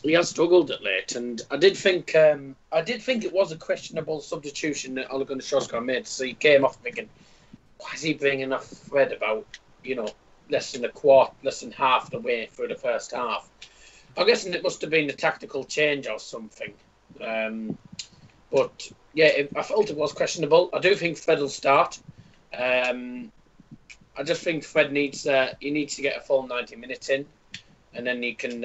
Speaker 2: he has struggled at late, and I did think it was a questionable substitution that Ole Gunnar Solskjaer made. So he came off thinking, why is he bringing off Fred about less than half the way through the first half? I'm guessing it must have been a tactical change or something. But yeah, I felt it was questionable. I do think Fred will start. I just think Fred needs to get a full 90 minutes in. and then he can,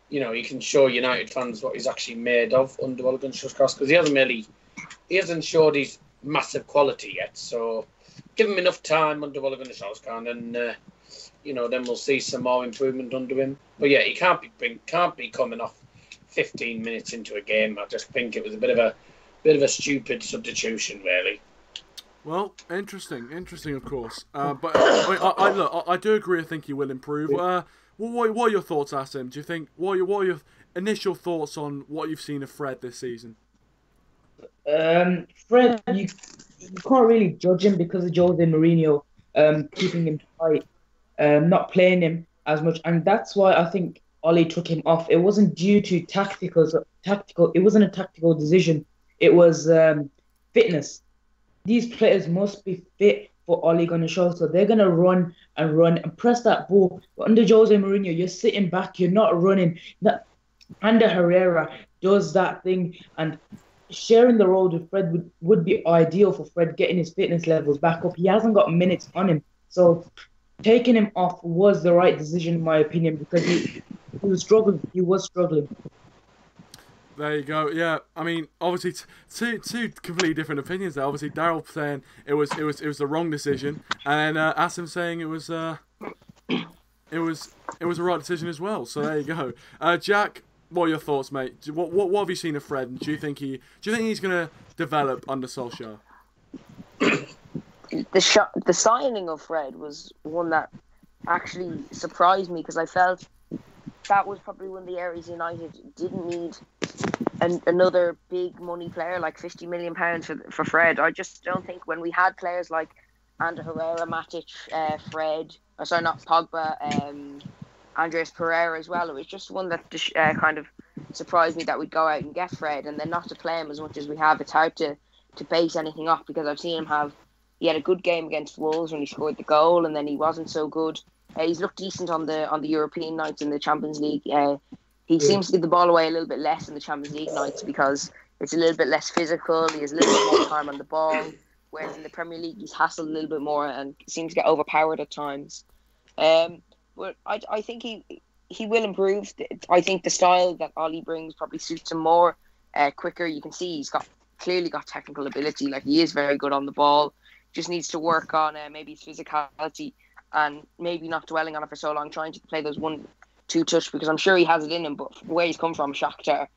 Speaker 2: he can show United fans what he's actually made of under Ole Gunnar Solskjaer, because he hasn't showed his massive quality yet. So give him enough time under Ole Gunnar Solskjaer, and then we'll see some more improvement under him. But yeah, he can't be coming off 15 minutes into a game. I just think it was a bit of a stupid substitution, really.
Speaker 1: Well, interesting, of course. But I do agree. I think he will improve. What are your thoughts, Asim? Do you think what are your initial thoughts on what you've seen of Fred this season?
Speaker 4: Fred, you can't really judge him because of Jose Mourinho keeping him tight, not playing him as much, and that's why I think Ole took him off. It wasn't due to tactical. It wasn't a tactical decision. It was fitness. These players must be fit for Ole Gunnar Solskjaer. So they're gonna run and press that ball. But under Jose Mourinho, you're sitting back. You're not running. Ander Herrera does that thing, and sharing the role with Fred would be ideal for Fred, getting his fitness levels back up. He hasn't got minutes on him, so taking him off was the right decision in my opinion, because he was struggling.
Speaker 1: There you go. Yeah, I mean, obviously, two completely different opinions there. Obviously, Daryl saying it was the wrong decision, and Asim saying it was the right decision as well. So there you go. Jack, what are your thoughts, mate? What have you seen of Fred? And do you think he's going to develop under Solskjaer?
Speaker 3: The signing of Fred was one that actually surprised me, because I felt that was probably one of the areas United didn't need another big money player like £50 million for Fred. I just don't think, when we had players like Ander Herrera, Matic, not Pogba, Andreas Pereira as well, it was just one that kind of surprised me that we'd go out and get Fred and then not to play him as much as we have. It's hard to base anything off, because I've seen him he had a good game against Wolves when he scored the goal, and then he wasn't so good. He's looked decent on the European nights in the Champions League. He seems to give the ball away a little bit less in the Champions League nights because it's a little bit less physical. He has a little bit more time on the ball, whereas in the Premier League he's hassled a little bit more and seems to get overpowered at times. But I think he will improve. I think the style that Ole brings probably suits him more, quicker. You can see he's clearly got technical ability. Like, he is very good on the ball. Just needs to work on maybe his physicality, and maybe not dwelling on it for so long, trying to play those 1-2 touch, because I'm sure he has it in him, but where he's come from, Shakhtar,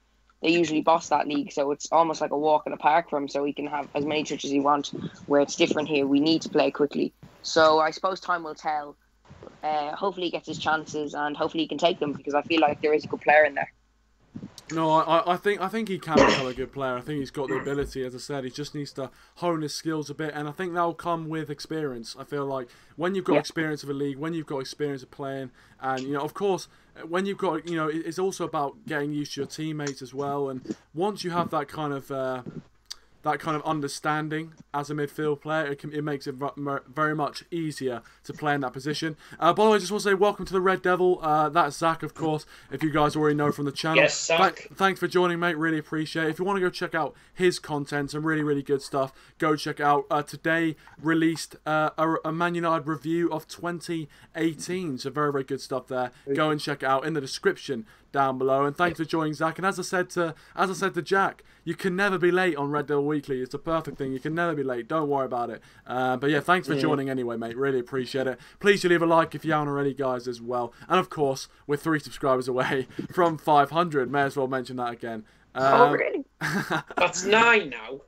Speaker 3: they usually boss that league, so it's almost like a walk in the park for him, so he can have as many touches as he wants, where it's different here. We need to play quickly. So I suppose time will tell. Hopefully he gets his chances, and hopefully he can take them, because I feel like there is a good player in there.
Speaker 1: No, I think he can become a good player. I think he's got the ability, as I said. He just needs to hone his skills a bit, and I think that'll come with experience. I feel like when you've got experience of a league, when you've got experience of playing, and of course, when you've got it's also about getting used to your teammates as well. And once you have that kind of understanding as a midfield player, it makes it very much easier to play in that position. By the way, I just want to say welcome to the Red Devil. That's Zach, of course, if you guys already know from the channel.
Speaker 2: Yes, Zach.
Speaker 1: Thanks for joining, mate. Really appreciate it. If you want to go check out his content, some really, really good stuff, go check it out. Today released a Man United review of 2018. So very, very good stuff there. Go and check it out in the description down below. And thanks for joining, Zach. And as I said to Jack, you can never be late on Red Devil Weekly. It's a perfect thing. You can never be late. Don't worry about it. But yeah, thanks for joining anyway, mate. Really appreciate it. Please do leave a like if you haven't already, guys, as well. And of course, we're 3 subscribers away from 500. May as well mention that again.
Speaker 3: Really?
Speaker 2: That's 9 now.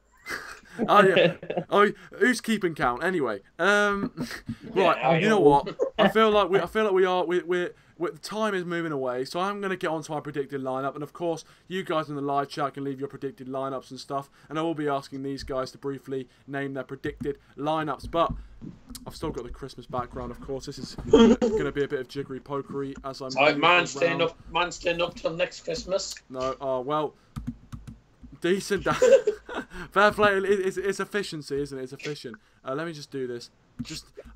Speaker 1: Oh yeah. Oh, who's keeping count anyway? Right. You know what? I feel like the time is moving away, so I'm going to get on to our predicted lineup. And of course, you guys in the live chat can leave your predicted lineups and stuff. And I will be asking these guys to briefly name their predicted lineups. But I've still got the Christmas background, of course. This is going to be a bit of jiggery pokery as I'm.
Speaker 2: Like man staying up till next Christmas.
Speaker 1: No. Oh well. Decent. Fair play. It's efficiency, isn't it? It's efficient. Let me just do this.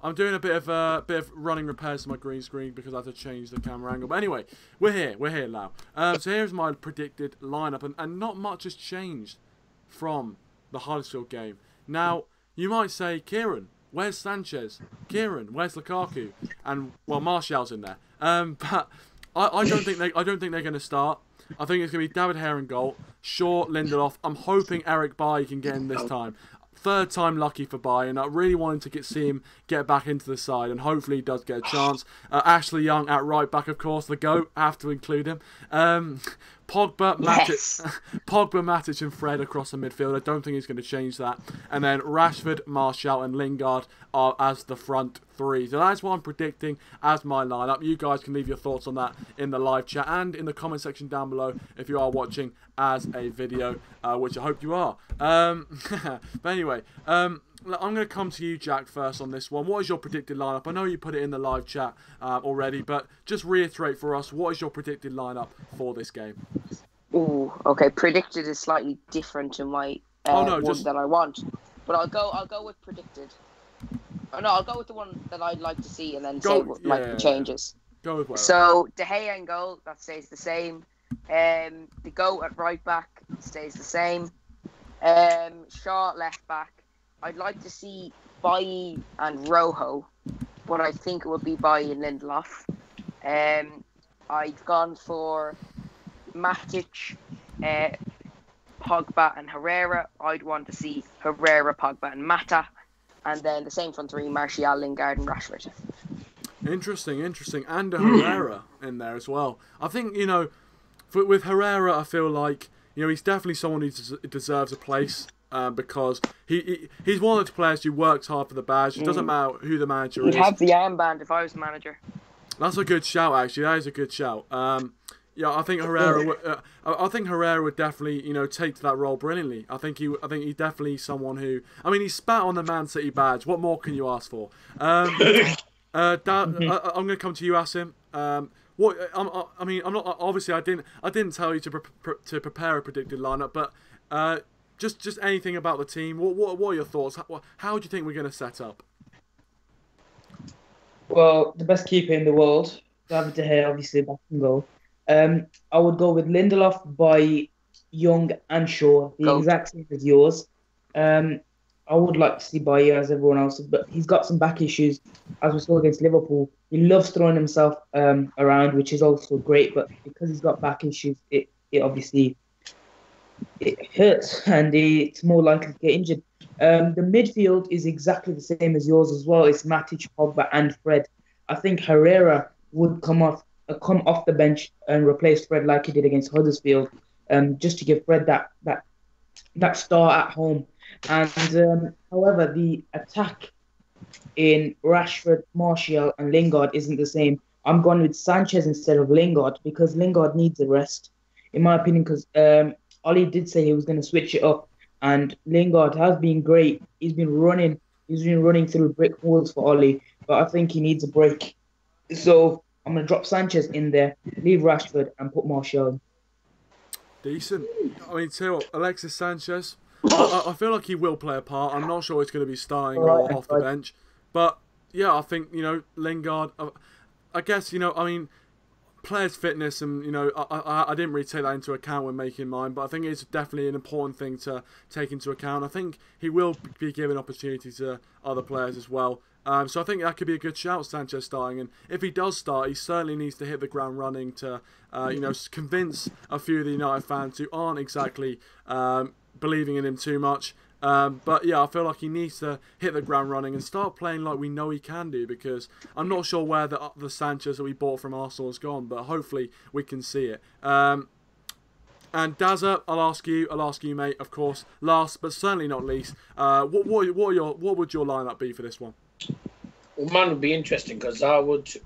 Speaker 1: I'm doing a bit of running repairs to my green screen because I have to change the camera angle. But anyway, we're here now. So here's my predicted lineup, and not much has changed from the Huddersfield game. Now you might say, Kieran, where's Sanchez? Kieran, where's Lukaku? And well, Martial's in there. But I don't think they're going to start. I think it's going to be David Hare in goal, Shaw, Lindelof. I'm hoping Eric Bailly can get in this time. Third time lucky for Bailly, and I really wanted to see him get back into the side, and hopefully he does get a chance. Ashley Young at right back, of course, the GOAT. I have to include him. Pogba, Matic, and Fred across the midfield. I don't think he's going to change that. And then Rashford, Martial, and Lingard are as the front three. So that's what I'm predicting as my lineup. You guys can leave your thoughts on that in the live chat and in the comment section down below if you are watching as a video, which I hope you are. But anyway, I'm going to come to you, Jack, first on this one. What is your predicted lineup? I know you put it in the live chat already, but just reiterate for us, what is your predicted lineup for this game?
Speaker 3: Ooh, okay. Predicted is slightly different to my one that I want, but I'll go with predicted. Oh, no, I'll go with the one that I'd like to see, and then the changes.
Speaker 1: Go with whatever.
Speaker 3: So De Gea in goal, that stays the same. The GOAT at right back stays the same. Shaw left back. I'd like to see Bailly and Rojo, but I think it would be Bailly and Lindelof. I've gone for Matic, Pogba and Herrera. I'd want to see Herrera, Pogba and Mata. And then the same front three, Martial, Lingard and Rashford.
Speaker 1: Interesting. And a Herrera in there as well. I think, with Herrera, I feel like, he's definitely someone who deserves a place. Because he's one of the players who works hard for the badge. It doesn't matter who the manager is.
Speaker 3: He'd have the armband if I was the manager.
Speaker 1: That's a good shout, actually. That is a good shout. I think Herrera would definitely, take to that role brilliantly. I think he's definitely someone who. he spat on the Man City badge. What more can you ask for? I'm going to come to you, Asim. I'm not. Obviously, I didn't tell you to prepare a predicted lineup, but just anything about the team. What are your thoughts? How do you think we're going to set up?
Speaker 4: Well, the best keeper in the world, David De Gea, obviously back in goal. I would go with Lindelof, Bailly, Young, and Shaw, the exact same as yours. I would like to see Bailly as everyone else, but he's got some back issues, as we saw against Liverpool. He loves throwing himself around, which is also great, but because he's got back issues, it obviously hurts, and it's more likely to get injured. The midfield is exactly the same as yours as well. It's Matic, Pogba, and Fred. I think Herrera would come off the bench and replace Fred like he did against Huddersfield, just to give Fred that start at home. And however, the attack in Rashford, Martial, and Lingard isn't the same. I'm going with Sanchez instead of Lingard because Lingard needs a rest, in my opinion. Because Ole did say he was going to switch it up, and Lingard has been great. He's been running through brick walls for Ole, but I think he needs a break. So I'm going to drop Sanchez in there, leave Rashford, and put Martial in.
Speaker 1: Decent. Alexis Sanchez, I feel like he will play a part. I'm not sure he's going to be starting or off the bench. But, yeah, I think, Lingard, I guess, players' fitness and, I didn't really take that into account when making mine, but I think it's definitely an important thing to take into account. I think he will be given opportunity to other players as well. So I think that could be a good shout, Sanchez starting. And if he does start, he certainly needs to hit the ground running to, convince a few of the United fans who aren't exactly believing in him too much. But yeah, I feel like he needs to hit the ground running and start playing like we know he can do, because I'm not sure where the Sanchez that we bought from Arsenal has gone, but hopefully we can see it. And Dazza, I'll ask you, mate, of course, last but certainly not least, what would your lineup be for this one?
Speaker 2: Well, mine would be interesting because I want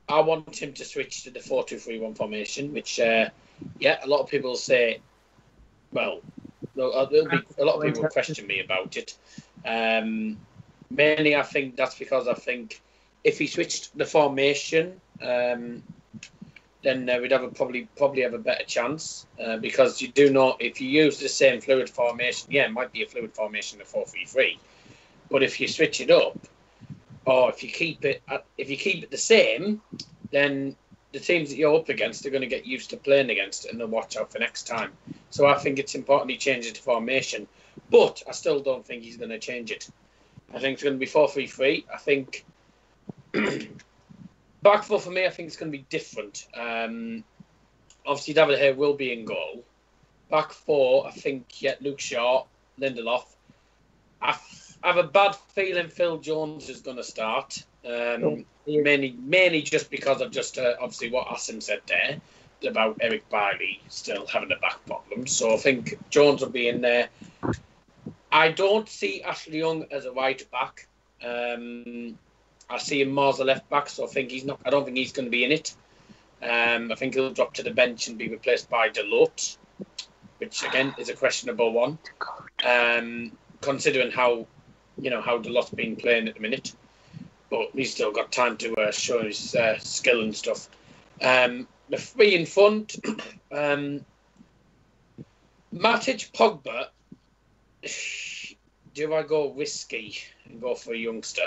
Speaker 2: him to switch to the 4-2-3-1 formation, which a lot of people say. Well, there'll be a lot of people question me about it. Mainly, I think that's because I think if he switched the formation, then we'd have probably have a better chance. Because you do know if you use the same fluid formation, it might be a fluid formation, the 4-3-3, but if you switch it up, or if you keep it the same, then the teams that you're up against are going to get used to playing against it, and they'll watch out for next time. So I think it's important he changes the formation, but I still don't think he's going to change it. I think it's going to be 4-3-3. I think Back four for me, I think it's going to be different. Obviously, David Hay will be in goal. Back four, I think, Luke Shaw, Lindelof. I have a bad feeling Phil Jones is going to start. Mainly just because of just obviously what Asim said there about Eric Bailly still having a back problem. So I think Jones will be in there. I don't see Ashley Young as a right back. I see him more as a left back, so I think he's not. I don't think he's going to be in it. I think he'll drop to the bench and be replaced by Dalot, which again is a questionable one, considering how Dalot's been playing at the minute. But he's still got time to show his skill and stuff. The three in front, Matic, Pogba. Do I go risky and go for a youngster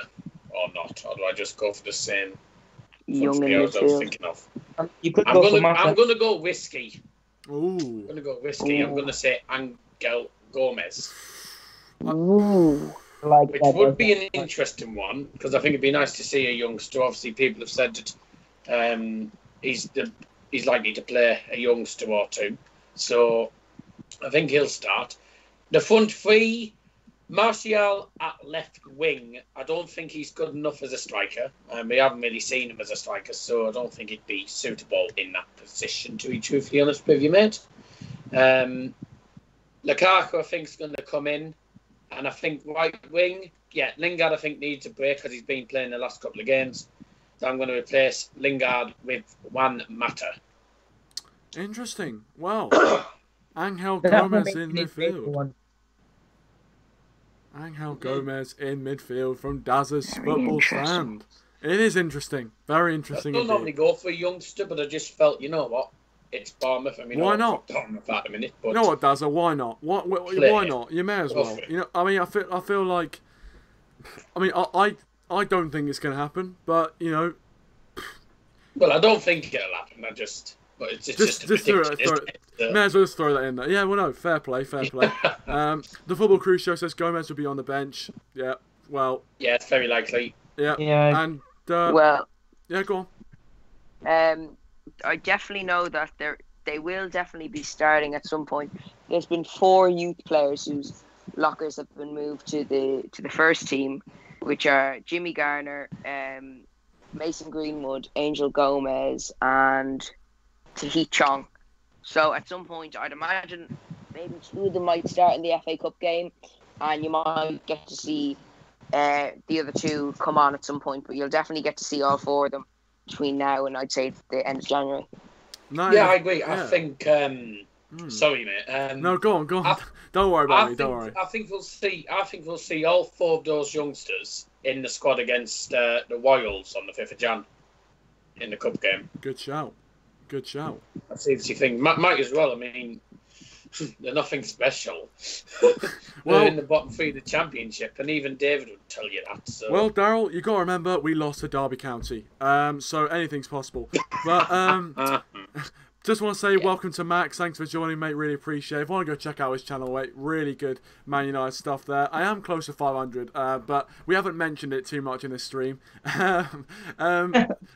Speaker 2: or not? Or do I just go for the same
Speaker 3: Young in
Speaker 2: I was
Speaker 3: midfield.
Speaker 2: thinking of?
Speaker 4: You could
Speaker 2: I'm
Speaker 4: go for Martial.
Speaker 2: going to go risky.
Speaker 1: Ooh.
Speaker 2: I'm going to go risky. I'm going to say Angel Gomez.
Speaker 3: Ooh.
Speaker 2: Which would be an interesting one, because I think it'd be nice to see a youngster. Obviously, people have said that he's likely to play a youngster or two. So I think he'll start. The front three, Martial at left wing. I don't think he's good enough as a striker. We haven't really seen him as a striker, so I don't think he'd be suitable in that position, to be truthfully honest with you, mate. Lukaku, I think, is going to come in. And I think right wing, Lingard, I think, needs a break because he's been playing the last couple of games. So I'm going to replace Lingard with Juan Mata.
Speaker 1: Interesting. Well, Angel Gomez in midfield. Angel Gomez in midfield from Daz's football stand. It is interesting. Very interesting.
Speaker 2: I don't normally go for a youngster, but I just felt, you know what? It's Bournemouth. I mean,
Speaker 1: why not?
Speaker 2: Bournemouth at a minute, but
Speaker 1: you know what, Dazza? Why not? Why not? You may as well. You know, I mean, I feel like, I mean, I don't think it's going to happen, but you know.
Speaker 2: Well, I don't think it'll happen. But it's just a prediction.
Speaker 1: May as well just throw that in there. Yeah, well, no, fair play. The Football Crew show says Gomez will be on the bench. Yeah, well.
Speaker 2: Yeah, it's very likely.
Speaker 1: Yeah. And yeah, go
Speaker 3: on. I definitely know that they will definitely be starting at some point. There's been 4 youth players whose lockers have been moved to the first team, which are Jimmy Garner, Mason Greenwood, Angel Gomez, and Tahith Chong. So at some point, I'd imagine maybe 2 of them might start in the FA Cup game, and you might get to see the other 2 come on at some point. But you'll definitely get to see all 4 of them between now and I'd say the end of January.
Speaker 1: No,
Speaker 2: yeah, I agree. Yeah. I think. Sorry, mate.
Speaker 1: No, go on. Don't worry about me. Don't worry.
Speaker 2: I think we'll see all 4 of those youngsters in the squad against the Royals on the 5th of Jan in the cup game.
Speaker 1: Good shout.
Speaker 2: I seriously think might as well. I mean, they're nothing special. They're in the bottom 3 of the championship, and even David would tell you that. So.
Speaker 1: Well, Daryl, you got to remember we lost to Derby County, so anything's possible. But just want to say welcome to Max. Thanks for joining, mate. Really appreciate it. If you want to go check out his channel, mate, really good Man United stuff there. I am close to 500, but we haven't mentioned it too much in this stream. The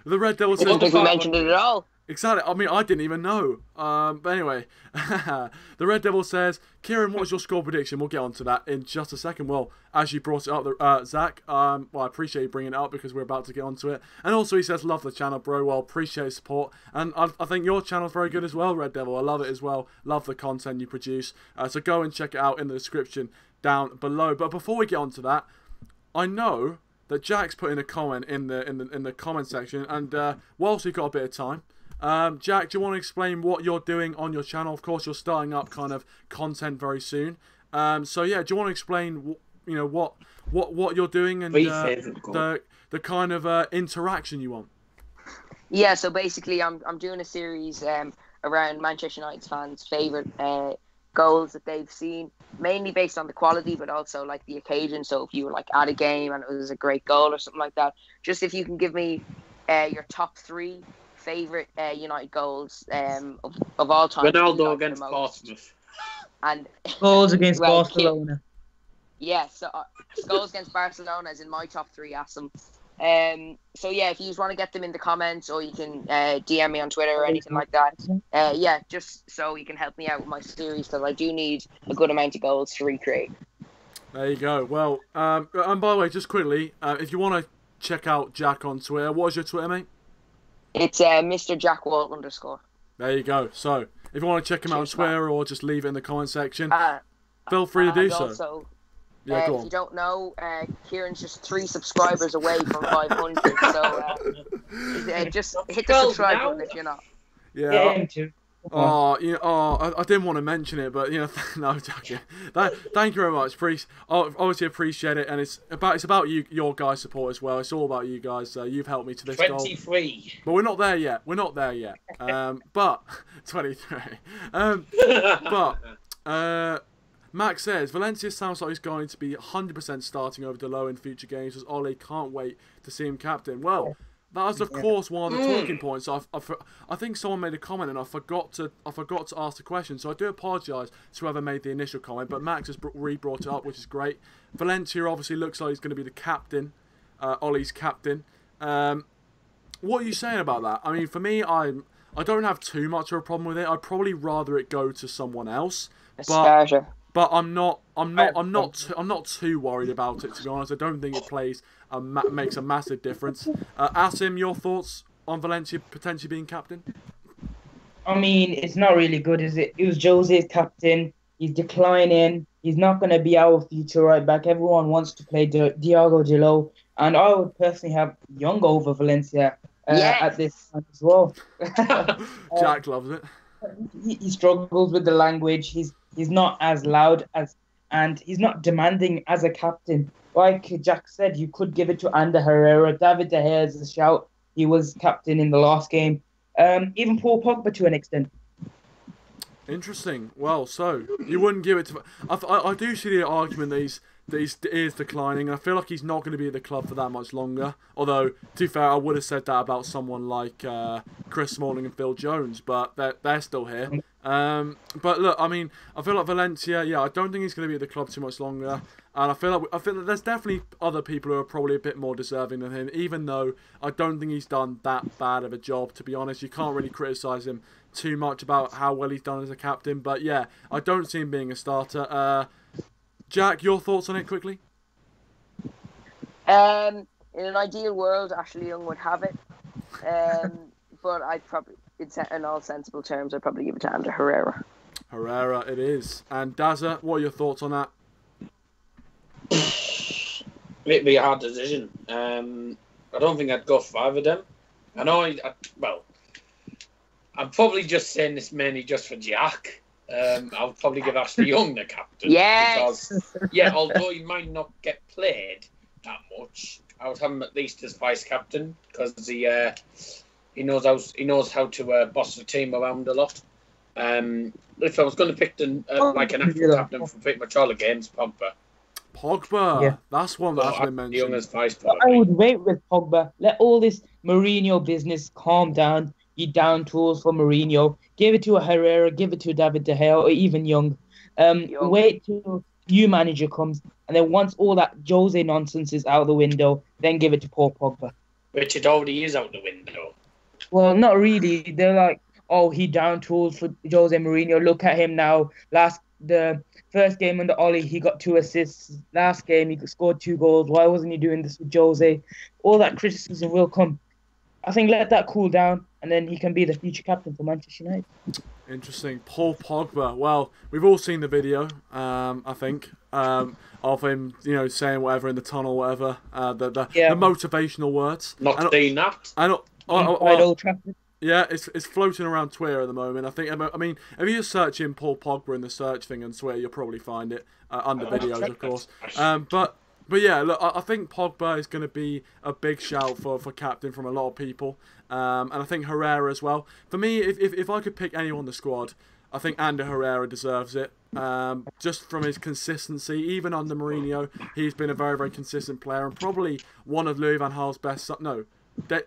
Speaker 1: Red Devil says...
Speaker 3: I don't think we mentioned it at all.
Speaker 1: Exactly. I mean, I didn't even know. But anyway, the Red Devil says, Kieran, what's your score prediction? We'll get on to that in just a second. Well, as you brought it up, Zach, well, I appreciate you bringing it up because we're about to get onto it. And also, he says, love the channel, bro. Well, appreciate the support. And I think your channel's very good as well, Red Devil. I love it as well. Love the content you produce. So go and check it out in the description down below. But before we get on to that, I know that Jack's put in a comment in the comment section. And whilst we've got a bit of time, Jack, do you want to explain what you're doing on your channel? Of course, you're starting up kind of content very soon. So yeah, do you want to explain, what you're doing and the kind of interaction you want?
Speaker 3: Yeah, so basically, I'm doing a series around Manchester United's fans' favourite goals that they've seen, mainly based on the quality, but also like the occasion. So if you were like at a game and it was a great goal or something like that, just if you can give me your top 3 favourite United goals of all time.
Speaker 2: Ronaldo against Portsmouth.
Speaker 3: And
Speaker 4: goals against Barcelona.
Speaker 3: Yeah, so goals against Barcelona is in my top 3, Asim. So yeah, if you just want to get them in the comments, or you can DM me on Twitter or anything like that. Yeah, just so you can help me out with my series, because I do need a good amount of goals to recreate.
Speaker 1: There you go. Well, and by the way, just quickly, if you want to check out Jack on Twitter, what is your Twitter, mate?
Speaker 3: It's Mr. Jack Wall _.
Speaker 1: There you go. So if you want to check him out on Twitter, or just leave it in the comment section, feel free to do so.
Speaker 3: Also,
Speaker 1: yeah, go
Speaker 3: if
Speaker 1: on.
Speaker 3: you don't know, Kieran's just 3 subscribers away from 500. So just hit the subscribe button if you're not.
Speaker 1: Yeah. I didn't want to mention it, but no, thank you very much. Obviously appreciate it, and it's about you, your guys' support as well. It's all about you guys. You've helped me to this
Speaker 2: 23.
Speaker 1: goal. But we're not there yet. But 23. Max says Valencia sounds like he's going to be 100% starting over Delo in future games, as Ole can't wait to see him captain. Well, that was, of course, one of the talking points. I think someone made a comment, and I forgot to ask the question. So I do apologise to whoever made the initial comment, but Max has re-brought it up, which is great. Valencia obviously looks like he's going to be the captain, Ole's captain. What are you saying about that? I mean, for me, I don't have too much of a problem with it. I'd probably rather it go to someone else. But I'm not too worried about it, to be honest. I don't think it makes a massive difference. Asim, your thoughts on Valencia potentially being captain?
Speaker 4: I mean, it's not really good, is it? It was Jose's captain. He's declining. He's not going to be our future right back. Everyone wants to play Diogo Delo, and I would personally have Young over Valencia at this time as well.
Speaker 1: Jack loves it.
Speaker 4: He struggles with the language. He's not as loud and he's not demanding as a captain. Like Jack said, you could give it to Ander Herrera. David De Gea is a shout. He was captain in the last game. Even Paul Pogba to an extent.
Speaker 1: Interesting. Well, so you wouldn't give it to... I do see the argument that he is declining, and I feel like he's not going to be at the club for that much longer. Although, to be fair, I would have said that about someone like Chris Smalling and Phil Jones, but they're still here. But look, I mean, I feel like Valencia, I don't think he's going to be at the club too much longer. And I feel like there's definitely other people who are probably a bit more deserving than him, even though I don't think he's done that bad of a job, to be honest. You can't really criticise him too much about how well he's done as a captain. But yeah, I don't see him being a starter. Jack, your thoughts on it quickly?
Speaker 3: In an ideal world, Ashley Young would have it. But I'd probably, in all sensible terms, I'd probably give it to Ander Herrera.
Speaker 1: Herrera it is. And Dazza, what are your thoughts on that?
Speaker 2: It'd be a hard decision. I don't think I'd go for either of them. I know, I'm probably just saying this mainly just for Jack. I'll probably give Ashley Young the captain.
Speaker 3: Yes!
Speaker 2: Because, although he might not get played that much, I would have him at least as vice captain, because he knows how to boss the team around a lot. If I was going to pick an actual captain for pretty much all the games, Pogba.
Speaker 1: That's one that's been mentioned.
Speaker 2: Young as vice,
Speaker 4: I would wait with Pogba. Let all this Mourinho business calm down. You down tools for Mourinho. Give it to a Herrera, give it to David De Gea, or even Young. Wait till new manager comes, and then once all that Jose nonsense is out the window, then give it to Paul Pogba.
Speaker 2: Which it already is out the window.
Speaker 4: Well, not really. They're like, he down tools for Jose Mourinho. Look at him now. The first game under Ole, he got 2 assists. Last game, he scored 2 goals. Why wasn't he doing this with Jose? All that criticism will come. I think let that cool down, and then he can be the future captain for Manchester United.
Speaker 1: Interesting. Paul Pogba. Well, we've all seen the video, I think, of him, saying whatever in the tunnel, whatever. The motivational words.
Speaker 2: Not saying that.
Speaker 4: Old Trafford.
Speaker 1: Yeah, it's floating around Twitter at the moment. I mean, if you just search in Paul Pogba in the search thing on Twitter, you'll probably find it under videos, of course. But yeah, look, I think Pogba is going to be a big shout for captain from a lot of people, and I think Herrera as well. For me, if I could pick anyone on the squad, I think Ander Herrera deserves it. Just from his consistency, even under Mourinho, he's been a very, very consistent player, and probably one of Louis van Gaal's best. No,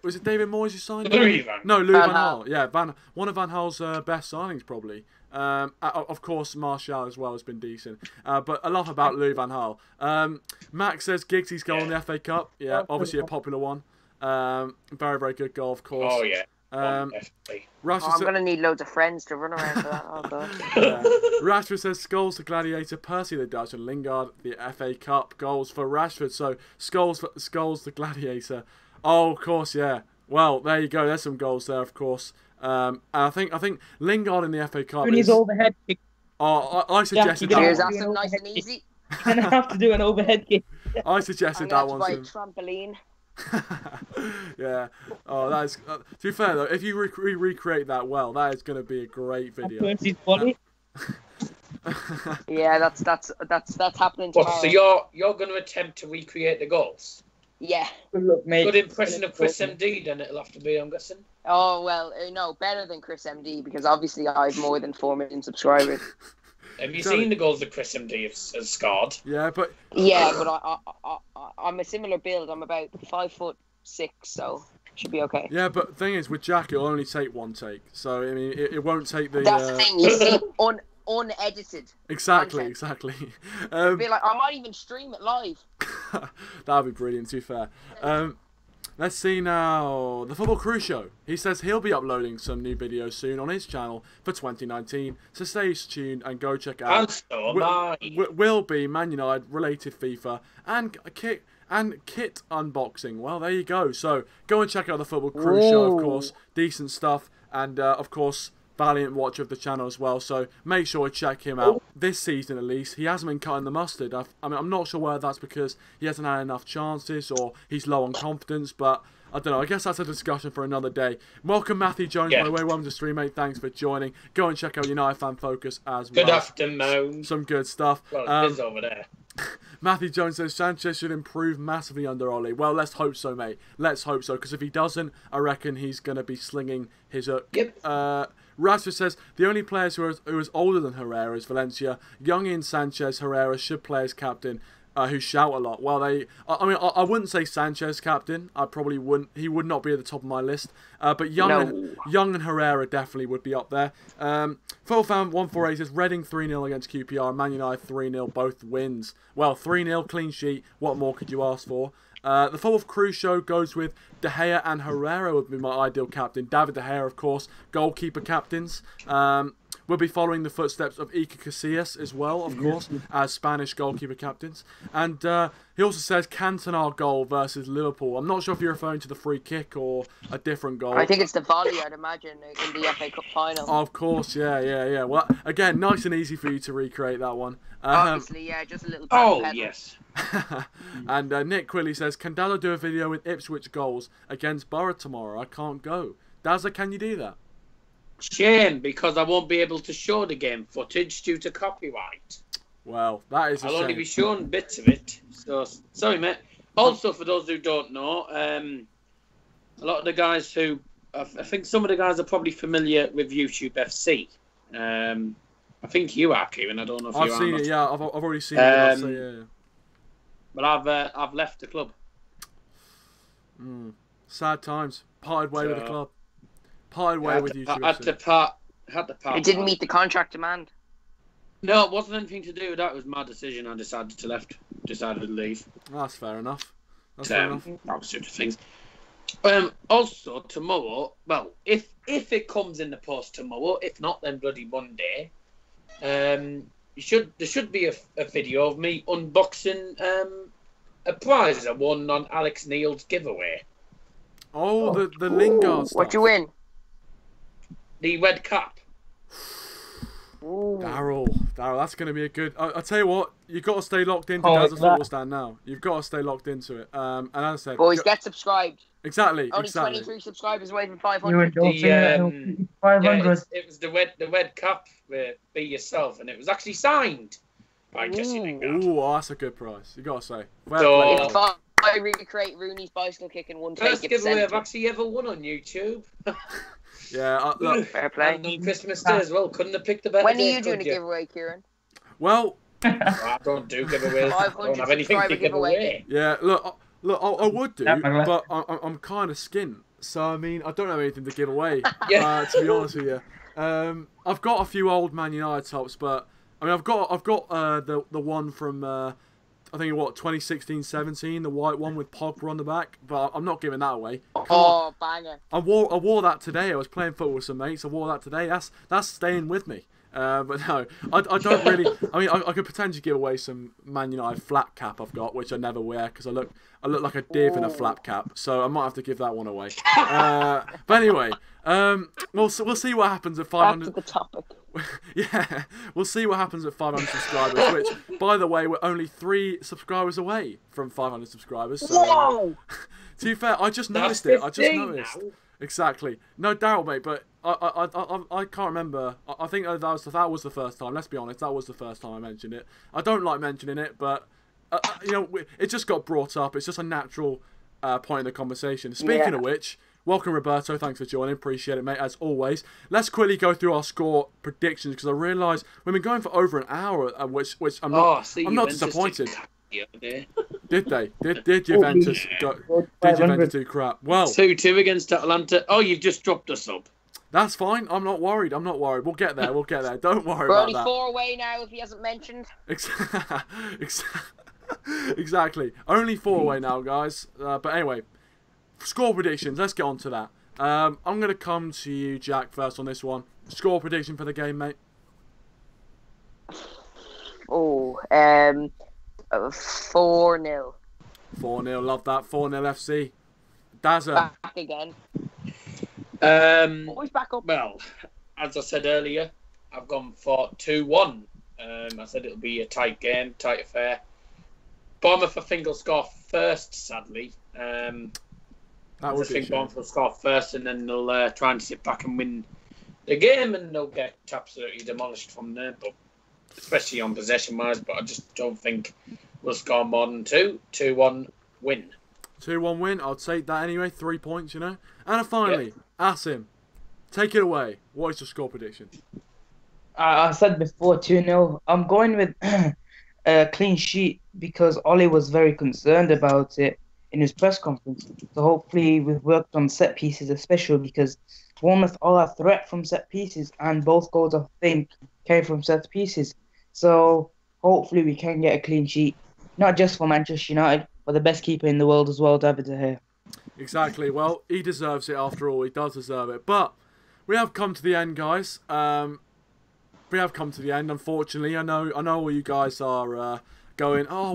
Speaker 1: Was it David Moyes who signed
Speaker 2: Louis
Speaker 1: him?
Speaker 2: Van.
Speaker 1: No, Louis
Speaker 3: Van
Speaker 1: Van
Speaker 3: Gaal.
Speaker 1: Gaal. Yeah, one of Van Gaal's best signings probably. Of course, Martial as well has been decent. But a lot about Louis Van Gaal. Max says Giggsy's goal in the FA Cup. Yeah, obviously a popular one. Very, very good goal, of course.
Speaker 2: Oh, yeah.
Speaker 1: Rashford
Speaker 3: I'm going to need loads of friends to run around for that. Oh, God.
Speaker 1: Rashford says Scholes the Gladiator, Percy the Dutch, and Lingard the FA Cup goals for Rashford. So Scholes the Gladiator. Oh, of course, yeah. Well, there you go. There's some goals there, of course. And I think Lingard in the FA Cup.
Speaker 4: Rooney's overhead kick.
Speaker 1: Oh, I suggested
Speaker 4: Yeah,
Speaker 1: that
Speaker 3: Cheers,
Speaker 1: one.
Speaker 3: that's nice and easy.
Speaker 4: You're gonna have to do an overhead kick.
Speaker 1: I
Speaker 3: I'm
Speaker 1: suggested
Speaker 3: going
Speaker 1: that
Speaker 3: to
Speaker 1: one.
Speaker 3: buy a
Speaker 1: To
Speaker 3: trampoline.
Speaker 1: Yeah. Oh, that is. To be fair though, if you recreate that well, that is going to be a great video.
Speaker 4: Percy's body.
Speaker 3: Yeah, that's happening tomorrow.
Speaker 2: What, so you're going to attempt to recreate the goals?
Speaker 3: Yeah.
Speaker 4: Good luck, mate.
Speaker 2: Good impression of Chris MD, then it'll have to be, I'm guessing.
Speaker 3: Oh, well, no, better than Chris MD, because obviously I have more than 4 million subscribers.
Speaker 2: Have you seen the goals that Chris MD has scored?
Speaker 1: Yeah, but
Speaker 3: Yeah, but I'm a similar build. I'm about 5'6", so should be okay.
Speaker 1: yeah, but the thing is, with Jack, it'll only take one take. So I mean, it won't take the.
Speaker 3: That's the thing, you see, unedited.
Speaker 1: Exactly,
Speaker 3: content.
Speaker 1: exactly.
Speaker 3: Be like, I might even stream it live.
Speaker 1: That'd be brilliant. To be fair. Let's see now. The Football Crew Show. He says he'll be uploading some new videos soon on his channel for 2019. So stay tuned and go check out.
Speaker 2: And so am I.
Speaker 1: Will be Man United related FIFA and kit unboxing. Well, there you go. So go and check out the Football Crew Show, of course. Decent stuff, and of course, valiant watcher of the channel as well. So make sure to check him out this season at least. He hasn't been cutting the mustard. I mean, I'm not sure whether that's because he hasn't had enough chances or he's low on confidence, but I don't know. I guess that's a discussion for another day. Welcome, Matthew Jones, by the way. Welcome to the stream, mate. Thanks for joining. Go and check out United Fan Focus as well.
Speaker 2: Good afternoon.
Speaker 1: Some good stuff.
Speaker 2: Well, it is over there.
Speaker 1: Matthew Jones says Sanchez should improve massively under Ole. Well, let's hope so, mate. Let's hope so, because if he doesn't, I reckon he's going to be slinging his...
Speaker 2: Yep.
Speaker 1: Rashford says the only players who is older than Herrera is Valencia. Young in Sanchez, Herrera should play as captain, who shout a lot. Well, I wouldn't say Sanchez captain. I probably wouldn't. He would not be at the top of my list. But Young and Herrera definitely would be up there. Fan 148 says Reading 3-0 against QPR, Man United 3-0, both wins. Well, 3-0 clean sheet. What more could you ask for? The Football Crew Show goes with De Gea and Herrera would be my ideal captain. David De Gea, of course, goalkeeper captains. We'll be following the footsteps of Iker Casillas as well, of course, as Spanish goalkeeper captains. And he also says Cantona goal versus Liverpool. I'm not sure if you're referring to the free kick or a different goal.
Speaker 3: I think it's the volley, I'd imagine, in the FA Cup final.
Speaker 1: Of course, yeah. Well, again, nice and easy for you to recreate that one.
Speaker 3: Obviously, yeah, just a little
Speaker 2: Oh, yes.
Speaker 1: And Nick Quilly says, can Dazza do a video with Ipswich goals against Borough tomorrow? I can't go. Dazza, can you do that?
Speaker 2: Shame, because I won't be able to show the game footage due to copyright.
Speaker 1: Well, that is a
Speaker 2: I'll
Speaker 1: shame.
Speaker 2: only be showing bits of it. So, sorry, mate. Also, for those who don't know, a lot of the guys who... I think some of the guys are probably familiar with YouTube FC. I think you are, Kieran. I don't know if you are.
Speaker 1: I've seen it, yeah. I've already seen it. So, yeah.
Speaker 2: But I've left the club.
Speaker 1: Sad times. Parted way with the club. Parted way with YouTube.
Speaker 2: Had to part.
Speaker 3: It didn't meet the contract demand.
Speaker 2: No, it wasn't anything to do with that. It was my decision. I decided to leave.
Speaker 1: That's fair enough. Fair enough.
Speaker 2: That was sort of things. Also, tomorrow, well, if it comes in the post tomorrow, if not, then bloody Monday, there should be a video of me unboxing a prize I won on Alex Neil's giveaway.
Speaker 1: Oh, the Lingard stuff.
Speaker 3: What you win?
Speaker 2: The red cap.
Speaker 1: Daryl, that's going to be a good... I'll tell you what, you've got to stay locked into Dazza's football stand now. You've got to stay locked into it. And as I said...
Speaker 3: Boys, get subscribed.
Speaker 1: Exactly,
Speaker 3: Only
Speaker 1: exactly.
Speaker 3: 23 subscribers away from 500.
Speaker 2: It
Speaker 4: 500.
Speaker 2: was the red cap with Be Yourself, and it was actually signed by Jesse Lingard.
Speaker 1: Ooh, that's a good price. You got to say.
Speaker 3: If I recreate Rooney's bicycle kick in one take,
Speaker 2: First giveaway I've actually ever won on YouTube.
Speaker 1: Yeah, look.
Speaker 3: Fair play.
Speaker 2: And on Christmas Day as well. Couldn't have picked a better
Speaker 3: When are
Speaker 2: day,
Speaker 3: you doing a
Speaker 2: could you?
Speaker 3: giveaway, Kieran?
Speaker 1: Well...
Speaker 2: I don't do giveaways. I don't have anything to give away.
Speaker 1: Yeah, look, Look, I would do,
Speaker 4: Yeah, man.
Speaker 1: but I'm kind of skint. So, I mean, I don't have anything to give away,
Speaker 2: Yeah.
Speaker 1: to be honest with you. I've got a few old Man United tops, but I mean, I've got the one from I think 2016-17, the white one with Pogba on the back, but I'm not giving that away. Come on.
Speaker 3: Oh, banger.
Speaker 1: I wore that today. I was playing football with some mates. I wore that today. That's staying with me. But no, I don't really. I mean, I could potentially give away some Man United flat cap I've got, which I never wear because I look like a div in a flat cap. So I might have to give that one away. But anyway, we'll see what happens at 500.
Speaker 3: Back to the topic.
Speaker 1: Yeah, we'll see what happens at 500 subscribers. Which, by the way, we're only 3 subscribers away from 500 subscribers. So,
Speaker 3: Whoa!
Speaker 1: to be fair, I just noticed
Speaker 2: That's
Speaker 1: it. I just
Speaker 2: 15
Speaker 1: noticed.
Speaker 2: now.
Speaker 1: Exactly. No, Daryl, mate, but I can't remember. I think that was the first time. Let's be honest, that was the first time I mentioned it. I don't like mentioning it, but you know, it just got brought up. It's just a natural point in the conversation. Speaking of which, welcome Roberto. Thanks for joining. Appreciate it, mate. As always. Let's quickly go through our score predictions because I realise we've been going for over an hour, which I'm not disappointed. Did they? Did Juventus do crap? Well,
Speaker 2: 2-2 against Atalanta. Oh, you've just dropped us up.
Speaker 1: that's fine. I'm not worried. We'll get there. Don't worry
Speaker 3: We're
Speaker 1: about
Speaker 3: only
Speaker 1: that.
Speaker 3: 4 away now, if he hasn't mentioned.
Speaker 1: Exactly. Only 4 away now, guys. But anyway, score predictions. Let's get on to that. I'm going to come to you, Jack, first on this one. Score prediction for the game, mate.
Speaker 3: Oh, 4-0.
Speaker 1: 4-0. Love that. 4-0 FC. Dazza.
Speaker 3: Back again. Always back up.
Speaker 2: Well, as I said earlier, I've gone for 2-1. I said it'll be a tight game, tight affair. Bournemouth, I think, will score first, sadly. I think Bournemouth will score first, and then they'll try and sit back and win the game, and they'll get absolutely demolished from there. But especially on possession-wise, but I just don't think we'll score more than 2. 2-1 win.
Speaker 1: 2-1 win. I'll take that anyway. 3 points, you know. And finally, Asim, take it away. What is your score prediction?
Speaker 4: I said before 2-0. I'm going with a clean sheet because Ole was very concerned about it in his press conference. So hopefully we've worked on set pieces, especially because Bournemouth are a threat from set pieces, and both goals, I think, came from set pieces. So hopefully we can get a clean sheet, not just for Manchester United, but the best keeper in the world as well, David De Gea. Exactly.
Speaker 1: Well, he deserves it after all. He does deserve it. But we have come to the end, guys. We have come to the end, unfortunately. I know all you guys are going, oh,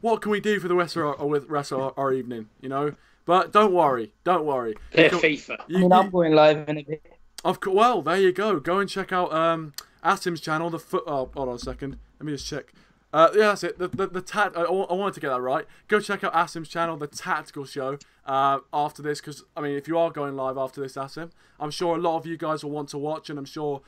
Speaker 1: what can we do for the rest of our evening, you know? But don't worry.
Speaker 2: Play FIFA.
Speaker 4: I'm going live in a bit.
Speaker 1: Well, there you go. Go and check out Asim's channel. Oh, hold on a second. Let me just check. Yeah, that's it. I wanted to get that right. Go check out Asim's channel, The Tactical Show, after this, because, I mean, if you are going live after this, Asim, I'm sure a lot of you guys will want to watch, and I'm sure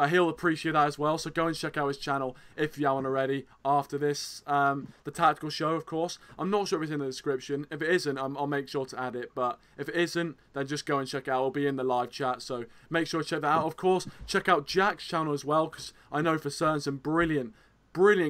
Speaker 1: he'll appreciate that as well. So go and check out his channel if you haven't already after this. The Tactical Show, of course. I'm not sure if it's in the description. If it isn't, I'll make sure to add it. But if it isn't, then just go and check it out. It'll be in the live chat. So make sure to check that out. Of course, check out Jack's channel as well, because I know for certain some brilliant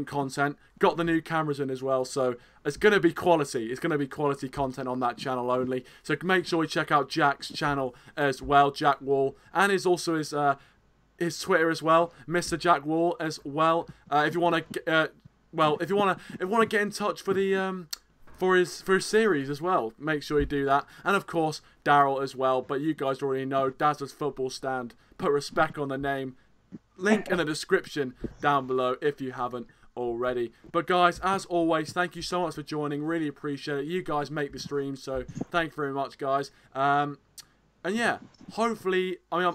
Speaker 1: content. Got the new cameras in as well, so it's going to be quality. It's going to be quality content on that channel only. So make sure you check out Jack's channel as well, Jack Wall, and his Twitter as well, Mr. Jack Wall as well. If you want to get in touch for the for his series as well, make sure you do that. And of course, Daryl as well. But you guys already know Dazzler's Football Stand. Put respect on the name. Link in the description down below if you haven't already. But guys, as always, thank you so much for joining. Really appreciate it. You guys make the stream, so thank you very much, guys. And yeah, hopefully, I mean,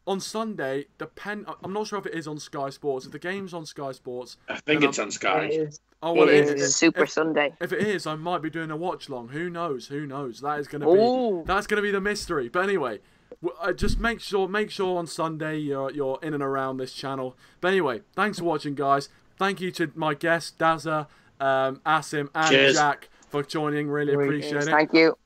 Speaker 1: on Sunday, I'm not sure if it is on Sky Sports. If the game's on Sky Sports,
Speaker 2: I think it's on Sky.
Speaker 1: Oh, well,
Speaker 3: it is Super Sunday.
Speaker 1: If it is, I might be doing a watch long. Who knows? That is going to be the mystery. But anyway, just make sure on Sunday you're in and around this channel. But anyway, thanks for watching, guys. Thank you to my guests, Dazza, Asim, and Jack for joining. Really appreciate it.
Speaker 3: Thank you.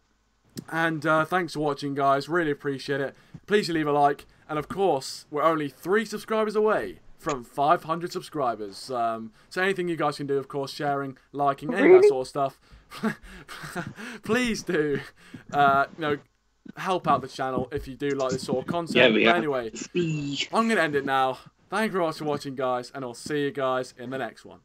Speaker 1: And thanks for watching, guys. Really appreciate it. Please leave a like. And of course, we're only 3 subscribers away from 500 subscribers. So anything you guys can do, of course, sharing, liking, any of that sort of stuff, please do. Help out the channel if you do like this sort of content. But anyway, I'm going to end it now. Thank you very much for watching, guys, and I'll see you guys in the next one.